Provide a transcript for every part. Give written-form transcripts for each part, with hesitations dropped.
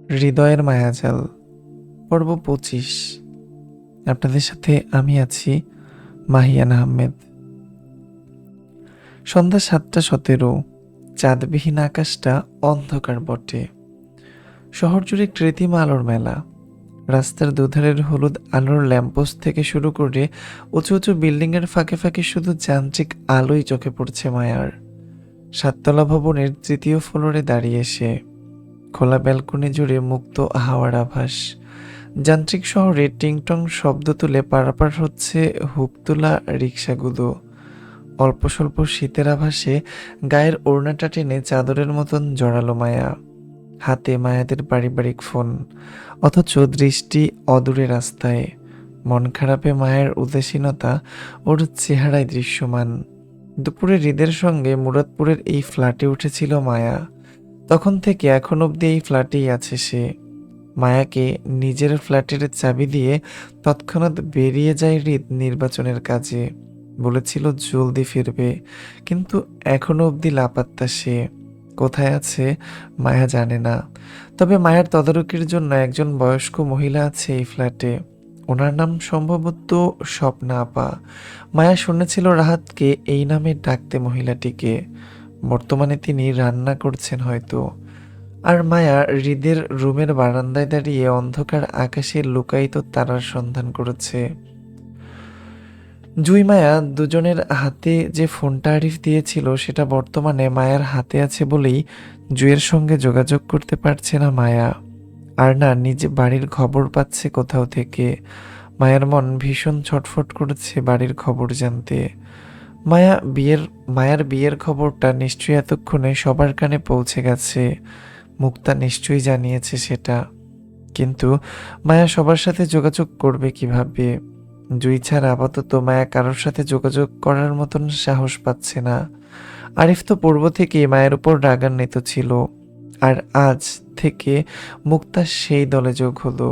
হৃদয়ের মায়াজাল পর্ব ২৫। আপনাদের সাথে আমি আছি মাহিয়ান আহমেদ। সন্ধ্যা ৭:১৭। চাঁদবিহীন আকাশটা অন্ধকার বটে। শহর জুড়ে কৃত্রিম আলোর মেলা। রাস্তার দুধারের হলুদ আলোর ল্যাম্পপোস্ট থেকে শুরু করে উঁচু উঁচু বিল্ডিংয়ের ফাঁকে ফাঁকে শুধু যান্ত্রিক আলোই চোখে পড়ছে মায়ার। ৭তলা ভবনের ৩য় ফ্লোরে দাঁড়িয়ে সে। খোলা ব্যালকনি জুড়ে মুক্ত হাওয়ার আভাস। যান্ত্রিক শহরে টিংটং শব্দ তুলে পারাপার হচ্ছে হুক তোলা রিক্সাগুলো। অল্প স্বল্প শীতের আভাসে গায়ের ওড়নাটা টেনে চাদরের মতন জড়ালো মায়া। হাতে মায়াদের পারিবারিক ফোন, অথচ দৃষ্টি অদূরে রাস্তায়। মন খারাপে মায়ের উদাসীনতা ওর চেহারায় দৃশ্যমান। দুপুরে হৃদের সঙ্গে মুরাদপুরের এই ফ্ল্যাটে উঠেছিল মায়া। তখন থেকে এখন অবধি এই ফ্ল্যাটেই আছে সে। মায়াকে নিজের ফ্ল্যাটের চাবি দিয়ে তৎক্ষণাৎ বেরিয়ে যায় হৃদ নির্বাচনের কাজে। বলেছিল জলদি ফিরবে, কিন্তু এখনো অবধি লাপাত্তা সে। কোথায় আছে মায়া জানে না। তবে মায়ের তদারকির জন্য একজন বয়স্ক মহিলা আছে এই ফ্ল্যাটে। ওনার নাম সম্ভবত স্বপ্না আপা। মায়া শুনেছিল রাহাতকে এই নামে ডাকতে মহিলাটিকে। বর্তমানে তিনি রান্না করছেন হয়তো। আর মায়া হৃদের রুমের বারান্দায় দাঁড়িয়ে অন্ধকার আকাশে লুকায়িত তারার সন্ধান করেছে। জুই মায়া দুজনের হাতে যে ফোনটা আরিফ দিয়েছিল সেটা বর্তমানে মায়ার হাতে আছে বলেই জুইয়ের সঙ্গে যোগাযোগ করতে পারছে না মায়া। আর না নিজে বাড়ির খবর পাচ্ছে কোথাও থেকে। মায়ার মন ভীষণ ছটফট করেছে বাড়ির খবর জানতে। মায়ার বিয়ের খবরটা নিশ্চয়ই এতক্ষণে সবার কানে পৌঁছে গেছে। মুক্তা নিশ্চয়ই জানিয়েছে সেটা। কিন্তু মায়া সবার সাথে যোগাযোগ করবে কিভাবে? জুই ছাড়া আপাতত মায়া কারোর সাথে যোগাযোগ করার মতন সাহস পাচ্ছে না। আরিফ তো পূর্ব থেকেই মায়ের উপর রাগান্বিত ছিল, আর আজ থেকে মুক্তা সেই দলে যোগ হলো।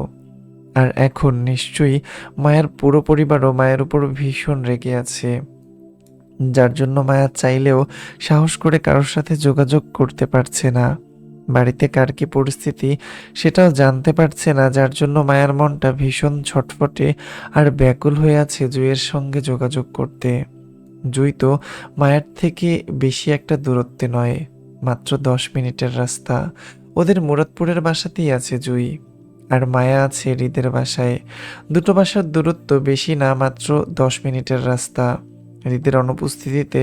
আর এখন নিশ্চয়ই মায়ের পুরো পরিবারও মায়ের উপর ভীষণ রেগে আছে, যার জন্য মায়া চাইলেও সাহস করে কারোর সাথে যোগাযোগ করতে পারছে না। বাড়িতে কার কি পরিস্থিতি সেটাও জানতে পারছে না, যার জন্য মায়ের মনটা ভীষণ ছটফটে আর ব্যাকুল হয়ে আছে জুইয়ের সঙ্গে যোগাযোগ করতে। জুই তো মায়ের থেকে বেশি একটা দূরত্বে নয়, মাত্র ১০ মিনিটের রাস্তা। ওদের মুরাদপুরের বাসাতেই আছে জুই, আর মায়া আছে হৃদের বাসায়। দুটো বাসার দূরত্ব বেশি না, মাত্র ১০ মিনিটের রাস্তা। হৃদের অনুপস্থিতিতে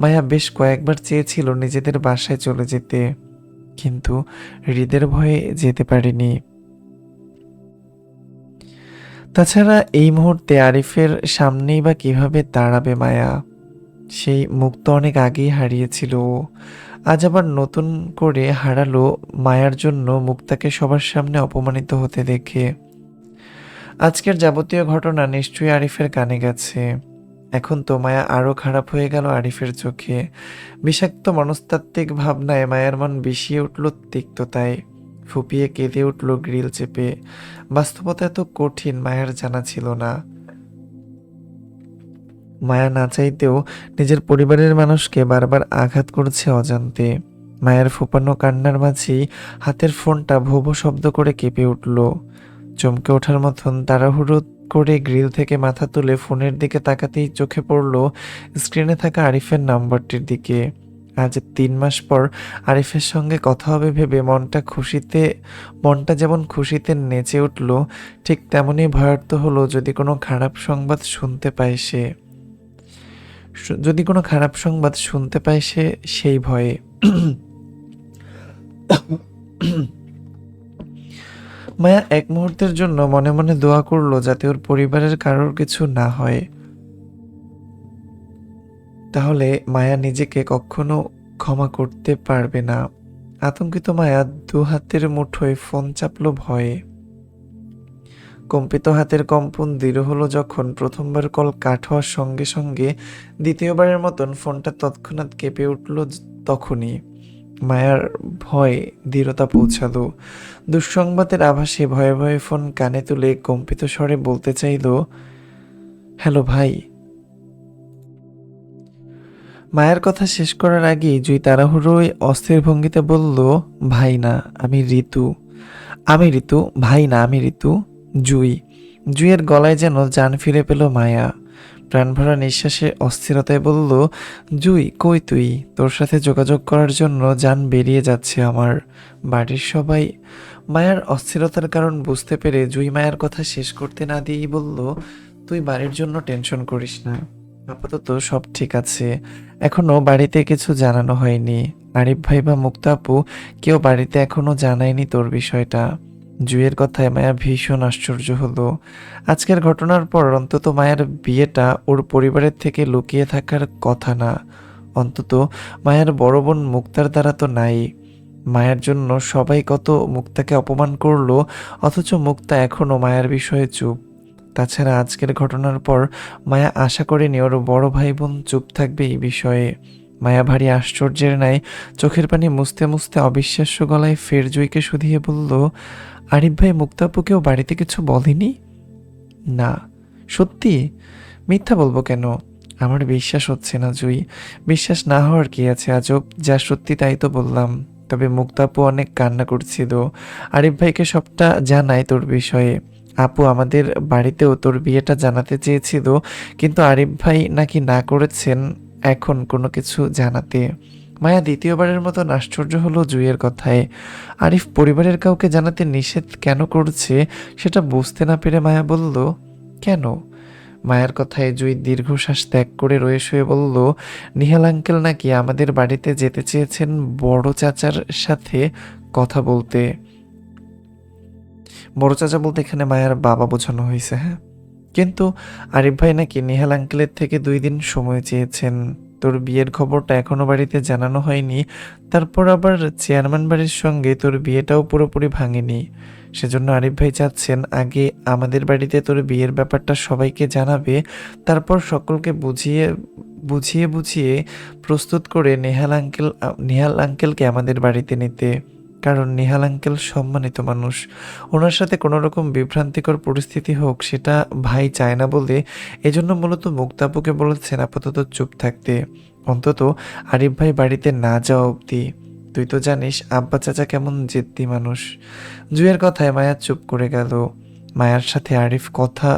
মায়া বেশ কয়েকবার চেয়েছিল নিজেদের বাসায় চলে যেতে, কিন্তু হৃদের ভয়ে যেতে পারেনি। তাছাড়া এই মুহূর্তে আরিফের সামনেই বা কিভাবে দাঁড়াবে মায়া? সেই মুক্ত অনেক আগেই হারিয়েছিল ও। আজ আবার নতুন করে হারালো মায়ার জন্য মুক্তাকে সবার সামনে অপমানিত হতে দেখে। আজকের যাবতীয় ঘটনা নিশ্চয়ই আরিফের কানে গেছে। এখন তো মায়া আরো খারাপ হয়ে গেল আরিফের চোখে। বিষাক্ত মনস্তাত্ত্বিক ভাবনায় মায়ের মন বিষিয়ে উঠল তিক্ততায়। ফুপিয়ে কেঁদে উঠল গ্রিল চেপে। বাস্তবতা এত কঠিন মায়ের জানা ছিল না। মায়া না চাইতেও নিজের পরিবারের মানুষকে বারবার আঘাত করছে অজান্তে। মায়ের ফোপানো কান্নার মাঝেই হাতের ফোনটা ভো ভো শব্দ করে কেঁপে উঠল। চমকে ওঠার মতন তাড়াহুড়ো করে গ্রিল থেকে মাথা তুলে ফোনের দিকে তাকাতেই চোখে পড়ল স্ক্রিনে থাকা আরিফের নাম্বারটির দিকে। আজ ৩ মাস পর আরিফের সঙ্গে কথা হবে ভেবে মনটা যেমন খুশিতে নেচে উঠল, ঠিক তেমনই ভয়ার্ত হলো যদি কোনো খারাপ সংবাদ শুনতে পায় সে। সেই ভয়ে। মায়া এক মুহূর্তের জন্য মনে মনে দোয়া করলো যাতে ওর পরিবারের কারোর কিছু না হয়। তাহলে মায়া নিজেকে কখনো ক্ষমা করতে পারবে না। আতঙ্কিত মায়া ২ হাতের মুঠোয় ফোন চাপলো ভয়ে। কম্পিত হাতের কম্পন দৃঢ় হলো যখন প্রথমবার কল কাট হওয়ার সঙ্গে সঙ্গে দ্বিতীয়বারের মতন ফোনটা তৎক্ষণাৎ কেঁপে উঠল। তখনই মায়ার ভয়ে দৃঢ়তা পৌঁছালো। দুঃসংবাদের আভাসে ভয়ে ভয়ে ফোন কানে তুলে কম্পিত স্বরে বলতে চাইল, হ্যালো ভাই। মায়ের কথা শেষ করার আগেই জুই তাড়াহুড়োয় অস্থির ভঙ্গিতে বলল, ভাই না, আমি ঋতু। আমি ঋতু, ভাই না আমি ঋতু। জুই। জুইয়ের গলায় যেন জান ফিরে পেল মায়া। প্রাণভরা নিঃশ্বাসে অস্থিরতায় বলল, জুই কই তুই? তোর সাথে যোগাযোগ করার জন্য জান বেরিয়ে যাচ্ছে আমার। বাড়ির সবাই। মায়ার অস্থিরতার কারণ বুঝতে পেরে জুই মায়ার কথা শেষ করতে না দিয়েই বলল, তুই বাড়ির জন্য টেনশন করিস না, আপাতত সব ঠিক আছে। এখনো বাড়িতে কিছু জানানো হয়নি। আরিফ ভাই বা মুক্তা আপু কেউ বাড়িতে এখনো জানায়নি তোর বিষয়টা। জুইয়ের কথায় মায়া ভীষণ আশ্চর্য হলো। আজকের ঘটনার পর অন্তত মায়ের বিয়েটা ওর পরিবারের থেকে লুকিয়ে থাকার কথা না। অন্তত মায়ের বড় বোন মুক্তার দ্বারা তো নাই। মায়ের জন্য সবাই কত মুক্তাকে অপমান করলো, অথচ মুক্তা এখনো মায়ের বিষয়ে চুপ। তাছাড়া আজকের ঘটনার পর মায়া আশা করেনি ওর বড় ভাই বোন চুপ থাকবে এই বিষয়ে। মায়া ভারী আশ্চর্যের ন্যায় চোখের পানি মুছতে মুছতে অবিশ্বাস্য গলায় ফের জুইকে শুধিয়ে বলল, আরিফ ভাই মুক্তাপুকেও বাড়িতে কিছু বলেনি? না। সত্যি? মিথ্যা বলবো কেন? আমার বিশ্বাস হচ্ছে না জুই। বিশ্বাস না হওয়ার কি আছে, আজব। যা সত্যি তাই তো বললাম। তবে মুক্তাপু অনেক কান্না করছিল। আরিফ ভাইকে সবটা জানায় তোর বিষয়ে। আপু আমাদের বাড়িতেও তোর বিয়েটা জানাতে চেয়েছিল, কিন্তু আরিফ ভাই নাকি না করেছেন এখন কোনো কিছু জানাতে। মায়া দ্বিতীয়বারের মতো আশ্চর্য হলো জুইয়ের কথায়। আরিফ পরিবারের কাউকে জানাতে নিষেধ কেন করছে সেটা বুঝতে না পেরে মায়া বলল, কেন? মায়ের কথায় জুই দীর্ঘশ্বাস ত্যাগ করে রয়ে শুয়ে বলল, নিহাল আঙ্কেল নাকি আমাদের বাড়িতে যেতে চেয়েছেন বড় চাচার সাথে কথা বলতে। বড় চাচা বলতে এখানে মায়ের বাবা বোঝানো হয়েছে, হ্যাঁ। কিন্তু আরিফ ভাই নাকি নিহাল আঙ্কেলের থেকে 2 দিন সময় চেয়েছেন। তোর বিয়ের খবরটা এখনো বাড়িতে জানানো হয়নি। তারপর আবার চেয়ারম্যান বাড়ির সঙ্গে তোর বিয়েটাও পুরোপুরি ভাঙেনি। সেজন্য আরিফ ভাই চাচ্ছেন আগে আমাদের বাড়িতে তোর বিয়ের ব্যাপারটা সবাইকে জানাবে, তারপর সকলকে বুঝিয়ে বুঝিয়ে বুঝিয়ে প্রস্তুত করে নিহাল আঙ্কেলকে আমাদের বাড়িতে নিতে। কারণ নিহাল আঙ্কেল সম্মানিত মানুষ। ওনার সাথে কোনো রকম বিভ্রান্তিকর পরিস্থিতি হোক সেটা ভাই চায় না বলে এজন্য মূলত মুক্তাপুকে বলেছেন আপাতত চুপ থাকতে, অন্তত আরিফ ভাই বাড়িতে না যাওয়া অবধি। তুই তো জানিস আব্বা চাচা কেমন জেদ্দি মানুষ। জুয়ের কথায় মায়া চুপ করে গেল। মায়ার সাথে আরিফ কথা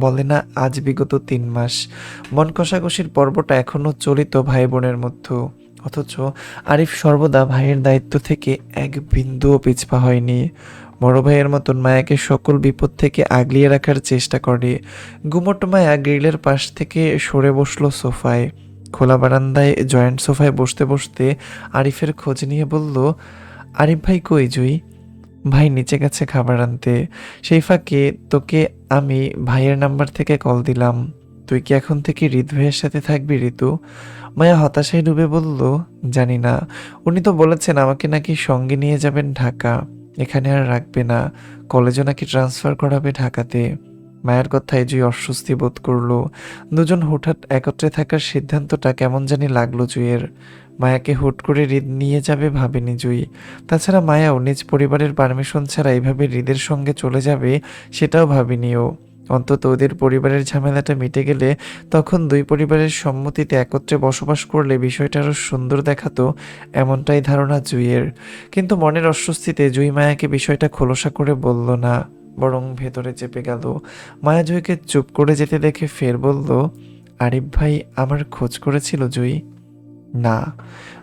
বলে না আজ বিগত 3 মাস। মন কষাকষির পর্বটা এখনো চলিত ভাই বোনের মধ্যে। অথচ আরিফ সর্বদা ভাইয়ের দায়িত্ব থেকে এক বিন্দুও পিছপা হয়নি। বড় ভাইয়ের মতন মায়াকে সকল বিপদ থেকে আগলিয়ে রাখার চেষ্টা করে। গুমোট মায়া গ্রিলের পাশ থেকে সরে বসলো সোফায়। খোলা বারান্দায় জয়েন্ট সোফায় বসতে বসতে আরিফের খোঁজ নিয়ে বলল, আরিফ ভাই কই জুই? ভাই নিচে গেছে খাবার আনতে। সেই ফাঁকে তোকে আমি ভাইয়ের নাম্বার থেকে কল দিলাম। তুই কি এখন থেকে হৃদ ভাইয়ের সাথে থাকবি ঋতু? মায়া হতাশায় ডুবে বলল, জানি না। উনি তো বলেছেন আমাকে নাকি সঙ্গে নিয়ে যাবেন ঢাকা। এখানে আর রাখবে না। কলেজও নাকি ট্রান্সফার করাবে ঢাকাতে। মায়ের কথায় জুই অস্বস্তি বোধ করলো। দুজন হুটহাট একত্রে থাকার সিদ্ধান্তটা কেমন জানি লাগলো জুইয়ের। মায়াকে হুট করে হৃদ নিয়ে যাবে ভাবেনি জুই। তাছাড়া মায়াও নিজ পরিবারের পারমিশন ছাড়া এইভাবে হৃদের সঙ্গে চলে যাবে সেটাও ভাবেনি ও। অন্তত ওদের পরিবারের ঝামেলাটা মিটে গেলে তখন 2 পরিবারের সম্মতিতে একত্রে বসবাস করলে বিষয়টা আরও সুন্দর দেখাতো, এমনটাই ধারণা জুইয়ের। কিন্তু মনের অস্বস্তিতে জুই মায়াকে বিষয়টা খোলসা করে বলল না, বরং ভেতরে চেপে গেল। মায়া জুইকে চুপ করে যেতে দেখে ফের বলল, আরিফ ভাই আমার খোঁজ করেছিল জুই? না।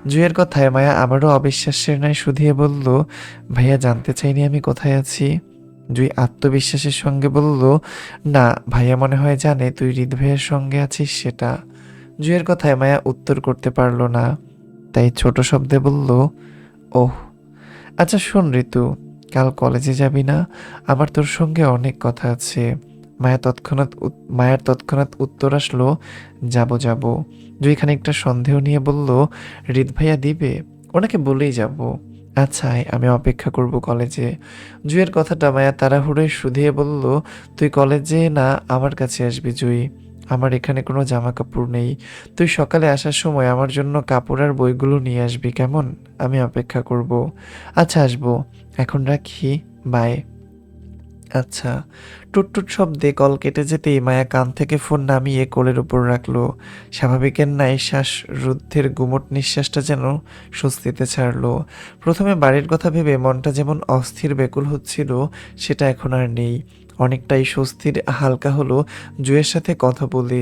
জুইয়ের কথায় মায়া আবারও অবিশ্বাসের ন্যায় শুধিয়ে বলল, ভাইয়া জানতে চাইনি আমি কোথায় আছি? জুই আত্মবিশ্বাসের সঙ্গে বলল, না ভাইয়া মনে হয় জানে তুই হৃদ ভাইয়ের সঙ্গে আছিস সেটা। জুইয়ের কথায় মায়া উত্তর করতে পারল না, তাই ছোট শব্দে বলল, ওহ আচ্ছা শোন ঋতু, কাল কলেজে যাবি না? আমার তোর সঙ্গে অনেক কথা আছে। মায়ার তৎক্ষণাৎ উত্তর আসলো, যাব যাব। জুই খানিকটা সন্দেহ নিয়ে বলল, হৃদ ভাইয়া দিবে? ওনাকে বলেই যাব। আচ্ছা আয়, আমি অপেক্ষা করব কলেজে। জুইয়ের কথাটা মায়া তাড়াহুড়োয় শুধিয়ে বলল, তুই কলেজে না আমার কাছে আসবি জুই। আমার এখানে কোনো জামা কাপড় নেই। তুই সকালে আসার সময় আমার জন্য কাপড় আর বইগুলো নিয়ে আসবি কেমন? আমি অপেক্ষা করব। আচ্ছা আসবো। এখন রাখি, বাই। আচ্ছা। টুটটুট শব্দে কল কেটে যেতেই মায়া কান থেকে ফোন নামিয়ে কোলের উপর রাখলো। স্বাভাবিকের ন্যায় শ্বাসরুদ্ধের গুমোট নিঃশ্বাসটা যেন স্বস্তিতে ছাড়লো। প্রথমে বাড়ির কথা ভেবে মনটা যেমন অস্থির ব্যাকুল হচ্ছিল, সেটা এখন আর নেই। অনেকটাই স্বস্তির হালকা হলো জুয়ের সাথে কথা বলে।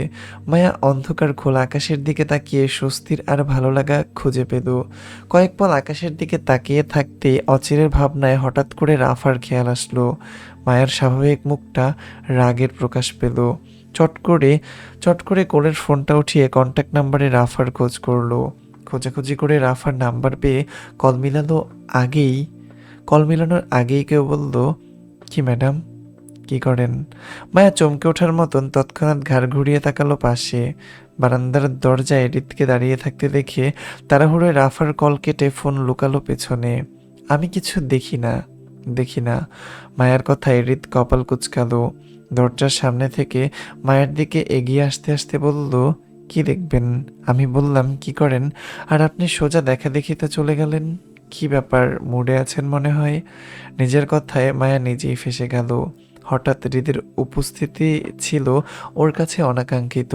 মায়া অন্ধকার খোলা আকাশের দিকে তাকিয়ে স্বস্তির আর ভালো লাগা খুঁজে পেল। কয়েক পল আকাশের দিকে তাকিয়ে থাকতে অচিরের ভাবনায় হঠাৎ করে রাফার খেয়াল আসলো। মায়ের স্বাভাবিক মুখটা রাগের প্রকাশ পেল। চট করে চট করে কোলের ফোনটা উঠিয়ে কন্ট্যাক্ট নাম্বারে রাফার খোঁজ করলো। খোঁজাখুঁজি করে রাফার নাম্বার পেয়ে কল মিলানো আগেই কল মিলানোর আগেই কেউ বলল, কি ম্যাডাম, কি করেন? মায়া চমকে ওঠার মতন তৎক্ষণাৎ ঘাড় ঘুরিয়ে তাকালো পাশে। বারান্দার দরজায় হৃদকে দাঁড়িয়ে থাকতে দেখে তাড়াহুড়োয় রাফার কল কেটে ফোন লুকালো পেছনে। আমি কিছু দেখি না। মায়ের কথায় হৃদ কপাল কুঁচকালো। দরজার সামনে থেকে মায়ের দিকে এগিয়ে আসতে আসতে বলল, কি দেখবেন? আমি বললাম, কি করেন? আর আপনি সোজা দেখা দেখিতে চলে গেলেন। কি ব্যাপার, মুডে আছেন মনে হয়? নিজের কথায় মায়া নিজেই ফেঁসে গেল। হঠাৎ হৃদের উপস্থিতি ছিল ওর কাছে অনাকাঙ্ক্ষিত।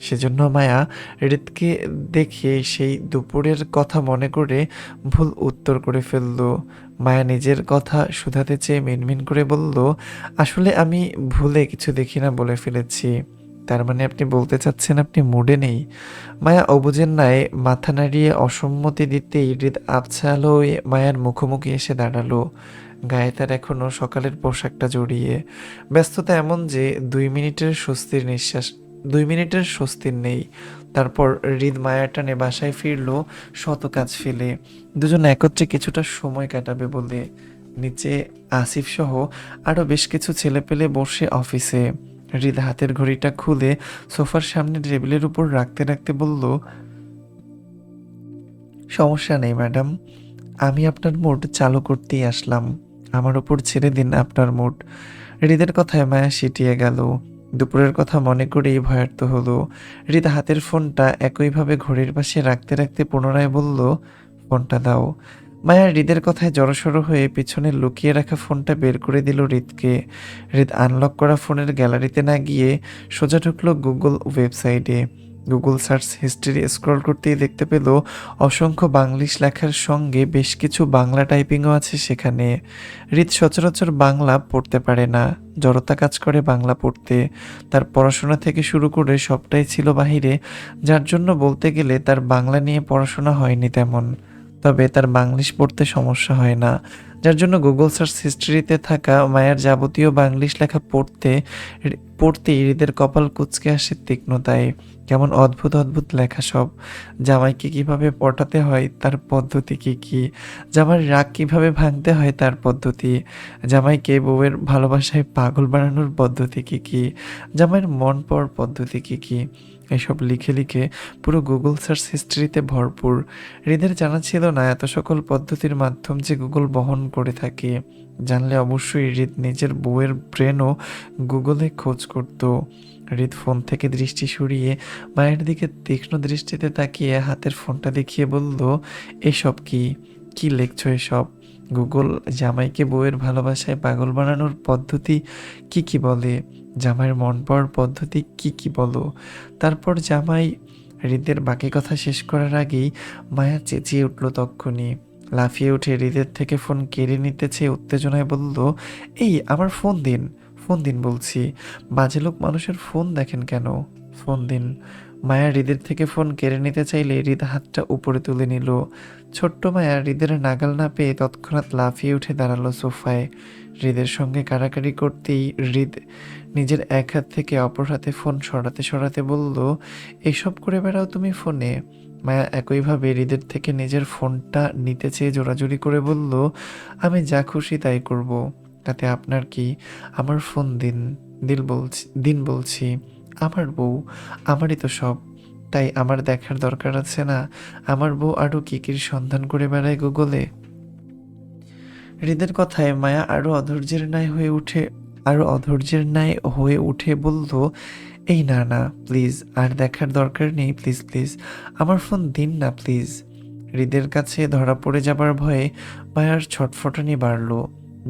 সেজন্য মায়া হৃদকে দেখে সেই দুপুরের কথা মনে করে ভুল উত্তর করে ফেলল। মায়া নিজের কথা শুধাতে চেয়ে মিনমিন করে বলল, আসলে আমি ভুলে কিছু দেখি না বলে ফেলেছি। তার মানে আপনি বলতে চাচ্ছেন আপনি মুডে নেই? মায়া অবুঝের ন্যায় মাথা নাড়িয়ে অসম্মতি দিতেই হৃদ আবছা আলোয় মায়ার মুখোমুখি এসে দাঁড়ালো। গায়ে তার এখনো সকালের পোশাকটা জড়িয়ে। ব্যস্ততা এমন যে 2 মিনিটের স্বস্তির নেই। তারপর হৃদ মায়ার টানে বাসায় ফিরল শত কাজ ফেলে। দুজন একত্রে কিছুটা সময় কাটাবে বলে। নিচে আসিফ সহ আরো বেশ কিছু ছেলেপেলে বসে অফিসে। হৃদ হাতের ঘড়িটা খুলে সোফার সামনে টেবিলের উপর রাখতে রাখতে বলল, সমস্যা নেই ম্যাডাম, আমি আপনার মুড চালু করতেই আসলাম। আমার উপর ছেড়ে দিন আপনার মুড। হৃদের কথায় মায়া সিটিয়ে গেল। দুপুরের কথা মনে করেই ভয়ার্ত হলো। হৃদ হাতের ফোনটা একইভাবে ঘড়ির পাশে রাখতে রাখতে পুনরায় বলল, ফোনটা দাও। মায়া হৃদের কথায় জড়সড় হয়ে পিছনে লুকিয়ে রাখা ফোনটা বের করে দিল হৃদকে। হৃদ আনলক করা ফোনের গ্যালারিতে না গিয়ে সোজা ঢুকলো গুগল ওয়েবসাইটে। গুগল সার্চ হিস্ট্রি স্ক্রল করতেই দেখতে পেল অসংখ্য বাংলিশ লেখার সঙ্গে বেশ কিছু বাংলা টাইপিংও আছে সেখানে। হৃদ সচরাচর বাংলা পড়তে পারে না, জড়তা কাজ করে বাংলা পড়তে। তার পড়াশোনা থেকে শুরু করে সবটাই ছিল বাহিরে, যার জন্য বলতে গেলে তার বাংলা নিয়ে পড়াশোনা হয়নি তেমন। তবে তার বাংলিশ পড়তে সমস্যা হয় না, যার জন্য গুগল সার্চ হিস্ট্রিতে থাকা মায়ের যাবতীয় বাংলিশ লেখা পড়তেই হৃদের কপাল কুঁচকে আসে তীক্ষ্ণতায়। কেমন অদ্ভুত অদ্ভুত লেখা সব। জামাইকে কিভাবে পটাতে হয় তার পদ্ধতি কি, জামাইয়ের রাগ কিভাবে ভাঙতে হয় তার পদ্ধতি, জামাইকে বউয়ের ভালোবাসায় পাগল বানানোর পদ্ধতি কি, জামাইয়ের মন পাওয়ার পদ্ধতি কি, এসব লিখে লিখে পুরো গুগল সার্চ হিস্ট্রিতে ভরপুর। হৃদের জানা ছিল না এত সকল পদ্ধতির মাধ্যম যে গুগল বহন করে থাকে। জানলে অবশ্যই হৃদ নিজের বউয়ের ব্রেনও গুগলে খোঁজ করত। হৃদ ফোন থেকে দৃষ্টি সরিয়ে মায়ের দিকে তীক্ষ্ণ দৃষ্টিতে তাকিয়ে হাতের ফোনটা দেখিয়ে বলল, এসব কি, কি লিখছো এসব? গুগল জামাইকে বউয়ের ভালোবাসায় পাগল বানানোর পদ্ধতি কি বলে, জামাইয়ের মন পাওয়ার পদ্ধতি কি বলো? তারপর জামাই। হৃদের বাকি কথা শেষ করার আগেই মায়া চেঁচিয়ে উঠল তক্ষুনি। লাফিয়ে উঠে হৃদের থেকে ফোন কেড়ে নিতে চেয়ে উত্তেজনায় বলল, এই আমার ফোন দিন বলছি। বাজে লোক মানুষের ফোন দেখেন কেন? ফোন দিন। মায়া হৃদের থেকে ফোন কেড়ে নিতে চাইলে হৃদ হাতটা উপরে তুলে নিল। ছোট্ট মায়া হৃদের নাগাল না পেয়ে তৎক্ষণাৎ লাফিয়ে উঠে দাঁড়ালো সোফায়। হৃদের সঙ্গে কাড়াকাড়ি করতেই হৃদ নিজের এক হাত থেকে অপর হাতে ফোন সরাতে সরাতে বলল, এসব করে বেড়াও তুমি ফোনে? মায়া একইভাবে হৃদের থেকে নিজের ফোনটা নিতে চেয়ে জোরাজুরি করে বলল, আমি যা খুশি তাই করব, তাতে আপনার কি? আমার ফোন দিন বলছি। আমার বউ, আমারই তো সব। তাই আমার দেখার দরকার আছে না আমার বউ আরও কির সন্ধান করে বেড়ায় গুগলে? হৃদের কথায় মায়া আরো অধৈর্যের ন্যায় হয়ে উঠে বলল, এই না প্লিজ, আর দেখার দরকার নেই, প্লিজ প্লিজ, আমার ফোন দিন না প্লিজ। হৃদের কাছে ধরা পড়ে যাবার ভয়ে মায়ার ছটফটানি বাড়ল।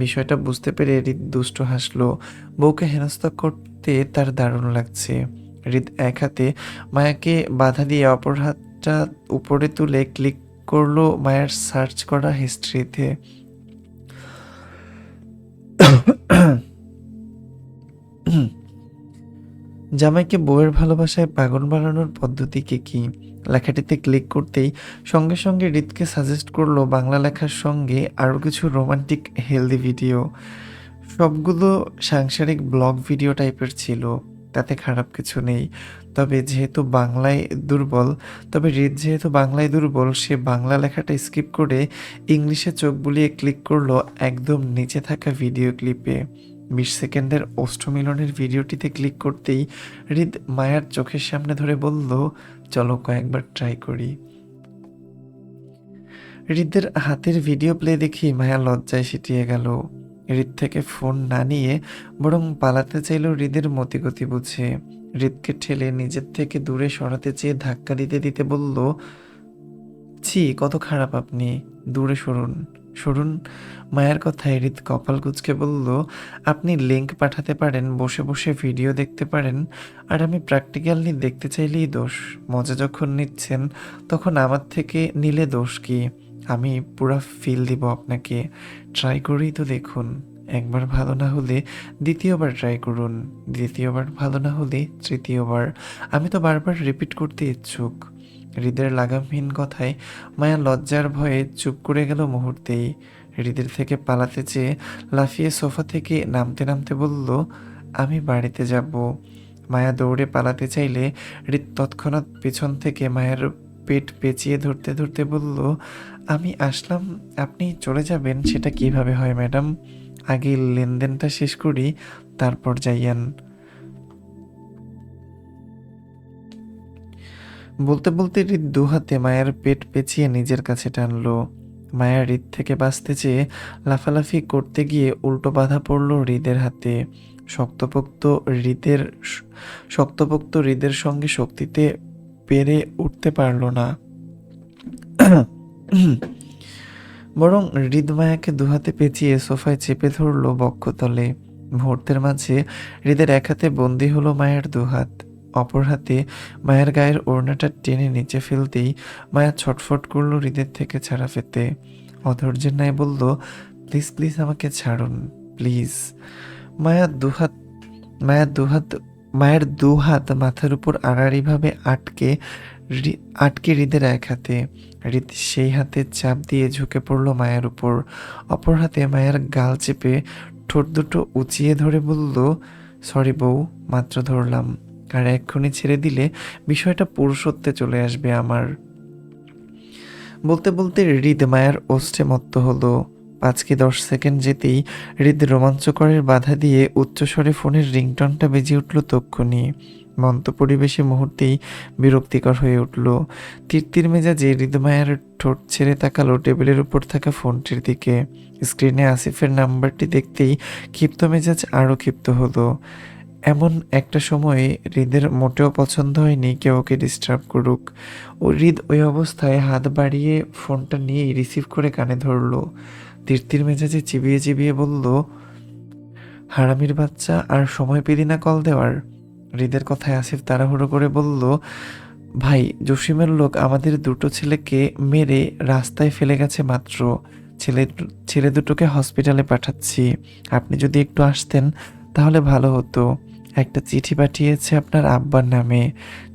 বিষয়টা বুঝতে পেরে হৃদ দুষ্ট হাসলো। বউকে হেনস্থা করতে তার দারুণ লাগছে। হৃদ এক হাতে মায়াকে বাধা দিয়ে অপর হাতটা উপরে তুলে ক্লিক করলো মায়ের সার্চ করা হিস্ট্রিতে। জামাইকে বউয়ের ভালোবাসায় পাগল বানানোর পদ্ধতি কি? লেখাটিতে ক্লিক করতেই সঙ্গে সঙ্গে হৃদকে সাজেস্ট করলো বাংলা লেখার সঙ্গে আরও কিছু রোমান্টিক হেলদি ভিডিও। সবগুলো সাংসারিক ব্লগ ভিডিও টাইপের ছিল, তাতে খারাপ কিছু নেই। তবে হৃদ যেহেতু বাংলায় দুর্বল, সে বাংলা লেখাটা স্কিপ করে ইংলিশে চোখ বুলিয়ে ক্লিক করলো একদম নিচে থাকা ভিডিও ক্লিপে। 20 সেকেন্ডের অষ্টমিলনের ভিডিওটিতে ক্লিক করতেই হৃদ মায়ার চোখের সামনে ধরে বলল, চলো কয়েকবার ট্রাই করি। হৃদের হাতের ভিডিও প্লে দেখি মায়া লজ্জায় সিটিয়ে গেল। হৃদ থেকে ফোন না নিয়ে বরং পালাতে চাইল হৃদের মতিগতি বুঝে। হৃদকে ঠেলে নিজের থেকে দূরে সরাতে চেয়ে ধাক্কা দিতে দিতে বলল, ছি কত খারাপ আপনি, দূরে সরুন সরুন। মায়ের কথায় হৃদ কপাল কুঁচকে বলল, আপনি লিংক পাঠাতে পারেন, বসে বসে ভিডিও দেখতে পারেন, আর আমি প্র্যাকটিক্যালি দেখতে চাইলেই দোষ। মজা যখন নিচ্ছেন তখন আমার থেকে নিলে দোষ কি? আমি পুরা ফিল দিব আপনাকে। ট্রাই করেই তো দেখুন। একবার ভালো না হলে দ্বিতীয়বার ট্রাই করুন, দ্বিতীয়বার ভালো না হলে তৃতীয়বার। আমি তো বারবার রিপিট করতে ইচ্ছুক। হৃদের লাগামহীন কথায় মায়া লজ্জার ভয়ে চুপ করে গেল মুহূর্তেই। হৃদের থেকে পালাতে চেয়ে লাফিয়ে সোফা থেকে নামতে নামতে বলল, আমি বাড়িতে যাব। মায়া দৌড়ে পালাতে চাইলে হৃদ তৎক্ষণাৎ পেছন থেকে মায়ের পেট পেঁচিয়ে ধরতে ধরতে বলল, আমি আসলাম, আপনি চলে যাবেন সেটা কিভাবে হয় ম্যাডাম? আগে লেনদেনটা শেষ করি, তারপর যাইয়ান। বলতে বলতে হৃদ দুহাতে মায়ের পেট পেঁচিয়ে নিজের কাছে টানলো। মায়া হৃদ থেকে বাঁচতে চেয়ে লাফালাফি করতে গিয়ে উল্টো বাধা পড়ল হৃদের হাতে। শক্তপোক্ত হৃদের শক্তপোক্ত হৃদের সঙ্গে শক্তিতে পেরে উঠতে পারল না। বরং হৃদ মায়াকে দুহাতে পেঁচিয়ে সোফায় চেপে ধরল বক্ষতলে। মুহূর্তের মাঝে হৃদের এক হাতে বন্দি হলো মায়ের দুহাত। অপর হাতে মায়ের গায়ের ওড়নাটা টেনে নিচে ফেলতেই মায়া ছটফট করলো হৃদের থেকে ছাড়া পেতে। অধৈর্যের ন্যায় বলল, প্লিজ প্লিজ আমাকে ছাড়ুন প্লিজ। মায়ার দুহাত মায়ের দুহাত মায়ের দুহাত মাথার উপর আড়াআড়িভাবে আটকে হৃদের এক হাতে। হৃদ সেই হাতে চাপ দিয়ে ঝুঁকে পড়ল মায়ের উপর। অপর হাতে মায়ের গাল চেপে ঠোঁট দুটো উঁচিয়ে ধরে বলল, সরি বউ, মাত্র ধরলাম, আর এক্ষুনি ছেড়ে দিলে বিষয়টা পুরুষত্বে চলে আসবে আমার। বলতে বলতে হৃদ মায়ের ওষ্ঠে মত্ত হলো। 5 কি 10 সেকেন্ড যেতেই হৃদ রোমাঞ্চকরের বাধা দিয়ে উচ্চস্বরে ফোনের রিংটনটা বেজে উঠল তক্ষুনি। মন্ত পরিবেশে মুহূর্তেই বিরক্তিকর হয়ে উঠল। তিরতির মেজাজে হৃদ মায়ের ঠোঁট ছেড়ে তাকালো টেবিলের উপর থাকা ফোনটির দিকে। স্ক্রিনে আসিফের নাম্বারটি দেখতেই ক্ষিপ্ত মেজাজ আরও ক্ষিপ্ত হলো। এমন একটা সময়ে হৃদের মোটেও পছন্দ হয়নি কেউ ওকে ডিস্টার্ব করুক। হৃদ ওই অবস্থায় হাত বাড়িয়ে ফোনটা নিয়েই রিসিভ করে কানে ধরলো। তিরতির মেজাজে চিবিয়ে চিবিয়ে বলল, হারামির বাচ্চা, আর সময় পেলি না কল দেওয়ার? হৃদের কথায় আসিফ তাড়াহুড়ো করে বলল, ভাই, জসিমের লোক আমাদের দুটো ছেলেকে মেরে রাস্তায় ফেলে গেছে মাত্র। ছেলে ছেলে দুটোকে হসপিটালে পাঠাচ্ছি। আপনি যদি একটু আসতেন তাহলে ভালো হতো। একটা চিঠি পাঠিয়েছে আপনার আব্বার নামে।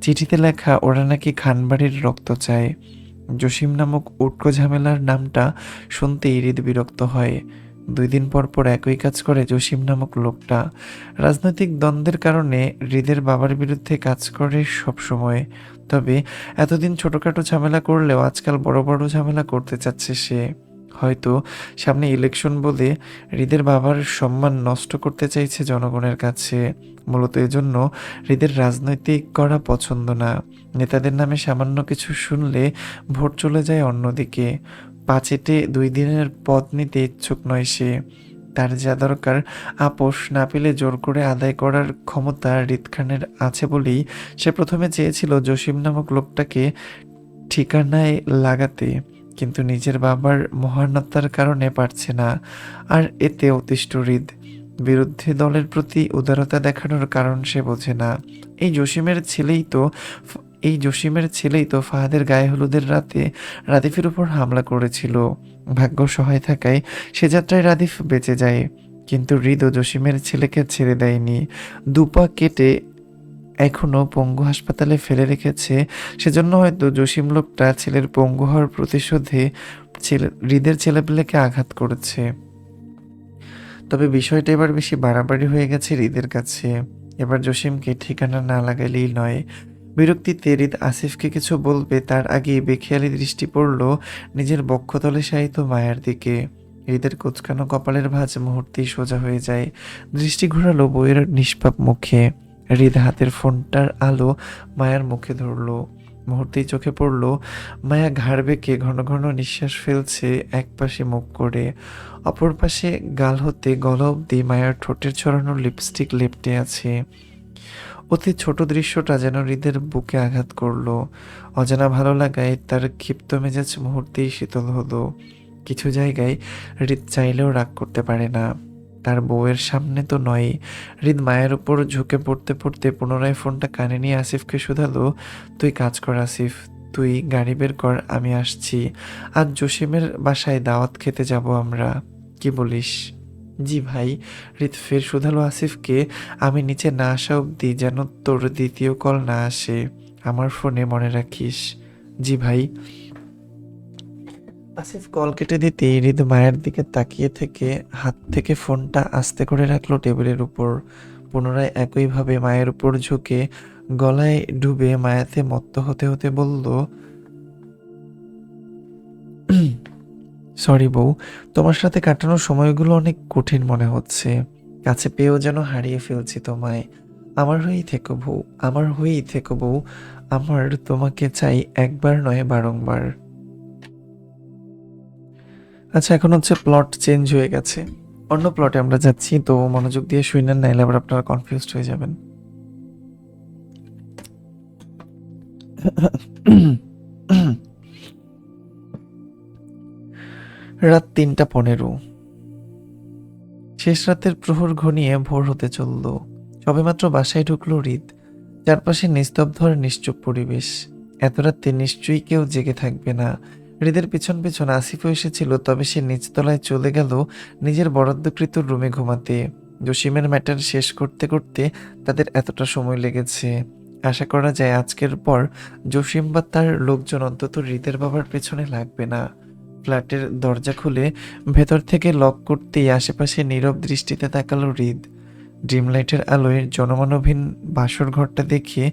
চিঠিতে লেখা ওরা নাকি খানবাড়ির রক্ত চায়। জসিম নামক উটকো ঝামেলার নামটা শুনতেই হৃদ বিরক্ত হয়। 2 দিন পর পর একই কাজ করে জসিম নামক লোকটা। রাজনৈতিক দ্বন্দ্বের কারণে হৃদের বাবার বিরুদ্ধে কাজ করে সব সময়। তবে এতদিন ছোটখাটো ঝামেলা করলেও আজকাল বড় বড় ঝামেলা করতে চাচ্ছে সে। হয়তো সামনে ইলেকশন বলে হৃদের বাবার সম্মান নষ্ট করতে চাইছে জনগণের কাছে। মূলত এজন্য হৃদের রাজনৈতিক করা পছন্দ না। নেতাদের নামে সামান্য কিছু শুনলে ভোট চলে যায় অন্যদিকে। 5 2 দিনের পদ নিতে ইচ্ছুক নয় সে। তার যা দরকার আপোষ না পেলে জোর করে আদায় করার ক্ষমতা হৃদ খানের আছে বলেই সে প্রথমে চেয়েছিল জসিম নামক লোকটাকে ঠিকানায় লাগাতে। কিন্তু নিজের বাবার মহানতার কারণে পারছে না। আর এতে অতিষ্ঠ হৃদ। বিরোধী দলের প্রতি উদারতা দেখানোর কারণ সে বোঝে না। এই জসিমের ছেলেই তো এই জসিমের ছেলেই তো ফাহাদের গায়ে হলুদের রাতে রাদিফের উপর হামলা করেছিল। ভাগ্য সহায় থাকায় সে যাত্রায় রাদিফ বেঁচে যায়। কিন্তু হৃদ ও জসিমের ছেলেকে ছেড়ে দেয়নি। দুপা কেটে এখনো পঙ্গু হাসপাতালে ফেলে রেখেছে। সেজন্য হয়তো জসিম লোকটা ছেলের পঙ্গু হওয়ার প্রতিশোধে হৃদের ছেলেপেলেকে আঘাত করেছে। তবে বিষয়টা এবার বেশি বাড়াবাড়ি হয়ে গেছে হৃদের কাছে। এবার জসিমকে ঠিকানা না লাগালেই নয়। বিরক্তিতে হৃদ আসিফকে কিছু বলবে তার আগেই বেখেয়ালি দৃষ্টি পড়ল নিজের বক্ষতলে শায়িত মায়ার দিকে। হৃদের কুচকানো কপালের ভাঁজ মুহূর্তেই সোজা হয়ে যায়। দৃষ্টি ঘোরালো বইয়ের নিষ্পাপ মুখে। হৃদ হাতের ফোনটার আলো মায়ার মুখে ধরল। মুহূর্তেই চোখে পড়ল মায়া ঘাড় বেঁকে ঘন ঘন নিঃশ্বাস ফেলছে একপাশে মুখ করে। অপর পাশে গাল হতে গলা অব্দি মায়ার ঠোঁটের ছড়ানো লিপস্টিক লেপ্টে আছে। অতি ছোট দৃশ্যটা যেন হৃদের বুকে আঘাত করলো। অজানা ভালো লাগায় তার ক্ষিপ্ত মেজাজ মুহূর্তেই শীতল হলো। কিছু জায়গায় হৃদ চাইলেও রাগ করতে পারে না, তার বউয়ের সামনে তো নয়। হৃদ মায়ের উপর ঝুঁকে পড়তে পড়তে পুনরায় ফোনটা কানে নিয়ে আসিফকে শুধালো, তুই কাজ কর আসিফ, তুই গাড়ি বের কর, আমি আসছি। আজ জসিমের বাসায় দাওয়াত খেতে যাব আমরা, কি বলিস? জি ভাই। হৃদ ফের শুধালো আসিফকে, আমি নিচে না আসা অবধি যেন তোর দ্বিতীয় কল না আসে, আমার ফোনে মনে রাখিস। জি ভাই। আসিফ কল কেটে দিতে হৃদ মায়ের দিকে তাকিয়ে থেকে হাত থেকে ফোনটা আস্তে করে রাখলো টেবিলের উপর। পুনরায় একইভাবে মায়ের উপর ঝুঁকে গলায় ডুবে মায়াতে মত্ত হতে হতে বলল, সরি বউ, তোমার সাথে কাটানোর সময়গুলো অনেক কঠিন মনে হচ্ছে। কাছে পেয়েও যেন হারিয়ে ফেলছি তোমায়। আমার হয়েই থেকো বউ, আমার হয়েই থেকো বউ। আমার তোমাকে চাই, একবার নয় বারংবার। আচ্ছা, এখন হচ্ছে প্লট চেঞ্জ হয়ে গেছে, অন্য প্লটে আমরা যাচ্ছি, তো মনোযোগ দিয়ে শুনেন, নাইলে আবার আপনারা কনফিউজড হয়ে যাবেন। রাত 3:15। শেষ রাতের প্রহর ঘনিয়ে ভোর হতে চলল। সবেমাত্র বাসায় ঢুকলো হৃদ। চারপাশে নিস্তব্ধ আর নিশ্চুপ পরিবেশ। এত রাতে নিশ্চয়ই কেউ জেগে থাকবে না। হৃদের পিছন পিছন আসিফও এসেছিল, তবে সে নিচতলায় চলে গেল নিজের বরাদ্দকৃত রুমে ঘুমাতে। জসিমের ম্যাটার শেষ করতে করতে তাদের এতটা সময় লেগেছে। আশা করা যায় আজকের পর জসিম বা তার লোকজন অন্তত হৃদের বাবার পেছনে লাগবে না। ফ্ল্যাটের দরজা খুলে ভেতর থেকে লক করতেই আশেপাশে নীরব দৃষ্টিতে তাকালো হৃদ। ড্রিম লাইটের আলোয় জনমানবহীন বাসর ঘরটা দেখে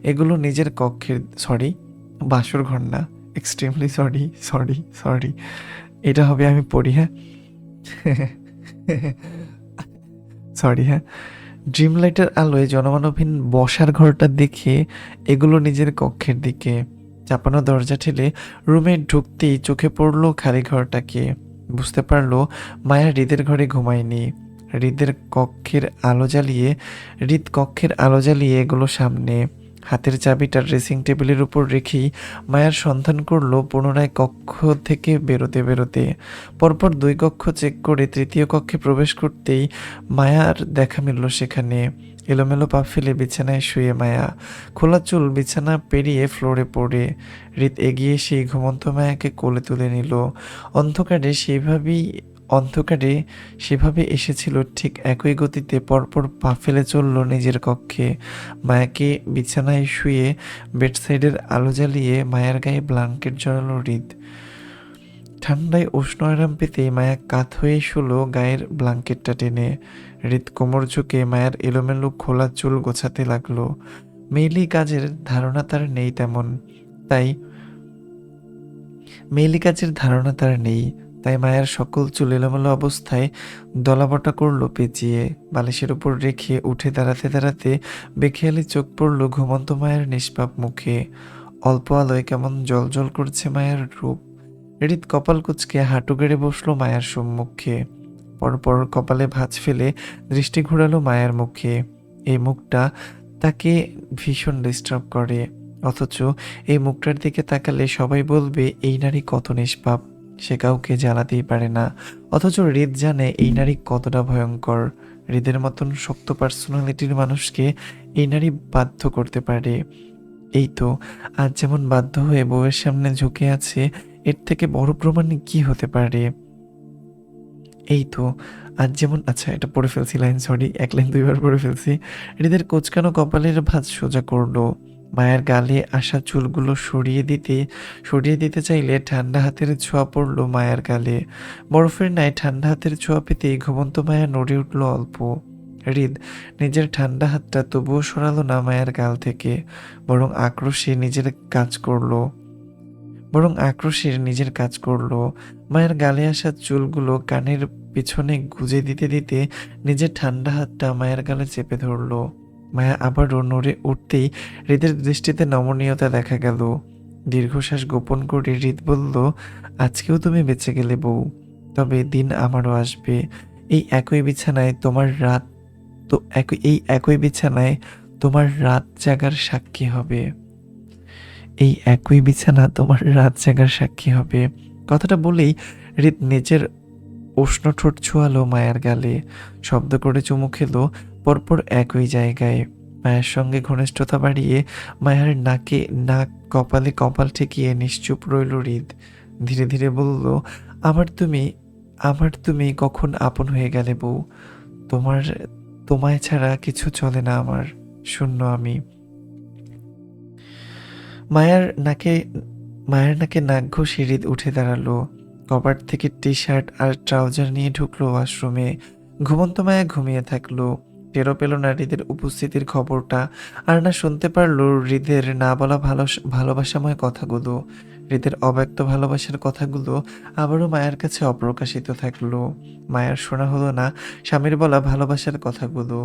এগুলো নিজের কক্ষের, সরি, বাসর ঘর না, এক্সট্রিমলি সরি সরি সরি, এটা হবে আমি পড়ি, হ্যাঁ। সরি, হ্যাঁ। ড্রিম লাইটের আলোয় জনমানবহীন বসার ঘরটা দেখে এগুলো নিজের কক্ষের দিকে। চাপানো দরজা ঠেলে রুমে ঢুকতেই চোখে পড়ল খালি ঘরটাকে। বুঝতে পারলো মায়া হৃদের ঘরে ঘুমায়নি। হৃদ কক্ষের আলো জ্বালিয়ে এগুলো সামনে। হাতের চাবিটা ড্রেসিং টেবিলের উপর রেখেই মায়ার সন্ধান করলো পুনরায় কক্ষ থেকে বেরোতে বেরোতে। পরপর 2 কক্ষ চেক করে তৃতীয় কক্ষে প্রবেশ করতেই মায়ার দেখা মিলল সেখানে। এলোমেলো পা ফেলে বিছানায় শুয়ে মায়া, খোলা চুল বিছানা পেরিয়ে ফ্লোরে পড়ে। হৃদ এগিয়ে সেই ঘুমন্ত মায়াকে কোলে তুলে নিল। অন্ধকারে সেভাবে এসেছিল, ঠিক একই গতিতে পরপর পা ফেলে চলল নিজের কক্ষে। মায়াকে বিছানায় শুয়ে বেডসাইডের আলো জ্বালিয়ে মায়ের গায়ে ব্ল্যাঙ্কেট জড়ালো হৃদ। ঠান্ডায় উষ্ণ আরাম পেতেই মায়া কাত হয়ে শুলো গায়ের ব্ল্যাঙ্কেটটা টেনে। হৃদ কোমর ঝুঁকে মায়ের এলোমেলো খোলা চুল গোছাতে লাগলো। মেয়েলি কাজের ধারণা তার নেই তেমন, তাই তাই মায়ের সকল চুল এলোমেলো অবস্থায় দলাবটা করলো পেঁচিয়ে। বালিশের উপর রেখে উঠে দাঁড়াতে দাঁড়াতে বেখেয়ালি চোখ পড়ল ঘুমন্ত মায়ের নিষ্পাপ মুখে। অল্প আলোয় কেমন জলজল করছে মায়ের রূপ। হৃদ কপাল কুঁচকে হাঁটু গেড়ে বসলো মায়ের সম্মুখে। পরপর কপালে ভাঁজ ফেলে দৃষ্টি ঘোরালো মায়ের মুখে। এই মুখটা তাকে ভীষণ ডিস্টার্ব করে। অথচ এই মুখটার দিকে তাকালে সবাই বলবে এই নারী কত নিষ্পাপ, সে কাউকে জ্বালাতেই পারে না। অথচ হৃদ জানে এই নারী কতটা ভয়ঙ্কর। হৃদের মতন শক্ত পার্সোনালিটির মানুষকে এই নারী বাধ্য করতে পারে। এই তো আজ যেমন বাধ্য হয়ে বউয়ের সামনে ঝুঁকে আছে, এর থেকে বড় প্রমাণ কি হতে পারে? এই তো আজ যেমন, আচ্ছা এটা পড়ে ফেলছি লাইন, সরি, এক লাইন দুইবার পড়ে ফেলছি। হৃদের কোঁচকানো কপালের ভাঁজ সোজা করলো। মায়ের গালে আসা চুলগুলো সরিয়ে দিতে চাইলে ঠান্ডা হাতের ছোঁয়া পড়লো মায়ের গালে। বরফের ন্যায় ঠান্ডা হাতের ছোঁয়া পেতেই ঘুমন্ত মায়া নড়ে উঠল অল্প। হৃদ নিজের ঠান্ডা হাতটা তবুও সরালো না মায়ের গাল থেকে, বরং আক্রোশে নিজের কাজ করলো। নিজের কাজ করলো। মায়ের গালে আসা চুলগুলো কানের পিছনে গুজে দিতে দিতে নিজের ঠান্ডা হাতটা মায়ের গালে চেপে ধরলো। মায়া আবারও নড়ে উঠতেই হৃদের দৃষ্টিতে নমনীয়তা দেখা গেল। দীর্ঘশ্বাস গোপন করে হৃদ বলল, আজকেও তুমি বেঁচে গেলে বউ, তবে দিন আমারও আসবে। এই একই বিছানায় তোমার রাত এই একই বিছানায় তোমার রাত জাগার সাক্ষী হবে। এই একই বিছানা তোমার রাত জাগার সাক্ষী হবে। কথাটা বলেই হৃদ নিজের উষ্ণ ঠোঁট ছোঁয়ালো মায়ের গালে, শব্দ করে চুমু খেলো পরপর একই জায়গায়। মায়ের সঙ্গে ঘনিষ্ঠতা বাড়িয়ে মায়ের নাকে নাক, কপালে কপাল ঠেকিয়ে নিশ্চুপ রইল হৃদ। ধীরে ধীরে বলল, আমার তুমি কখন আপন হয়ে গেলে বউ। তোমার তোমায় ছাড়া কিছু চলে না আমার, শূন্য আমি। মায়ের নাকে মায়ের নাকে নাক ঘষে হৃদ উঠে দাঁড়ালো। কপাট থেকে টি শার্ট আর ট্রাউজার নিয়ে ঢুকলো ওয়াশরুমে। ঘুমন্ত মায়া ঘুমিয়ে থাকলো। টেরও পেল না হৃদের উপস্থিতির খবরটা, আর না শুনতে পারলো হৃদের না বলা ভালোবাসাময় কথাগুলো। হৃদের অব্যক্ত ভালোবাসার কথাগুলো আবারও মায়ের কাছে অপ্রকাশিত থাকলো। মায়ের শোনা হলো না স্বামীর বলা ভালোবাসার কথাগুলো।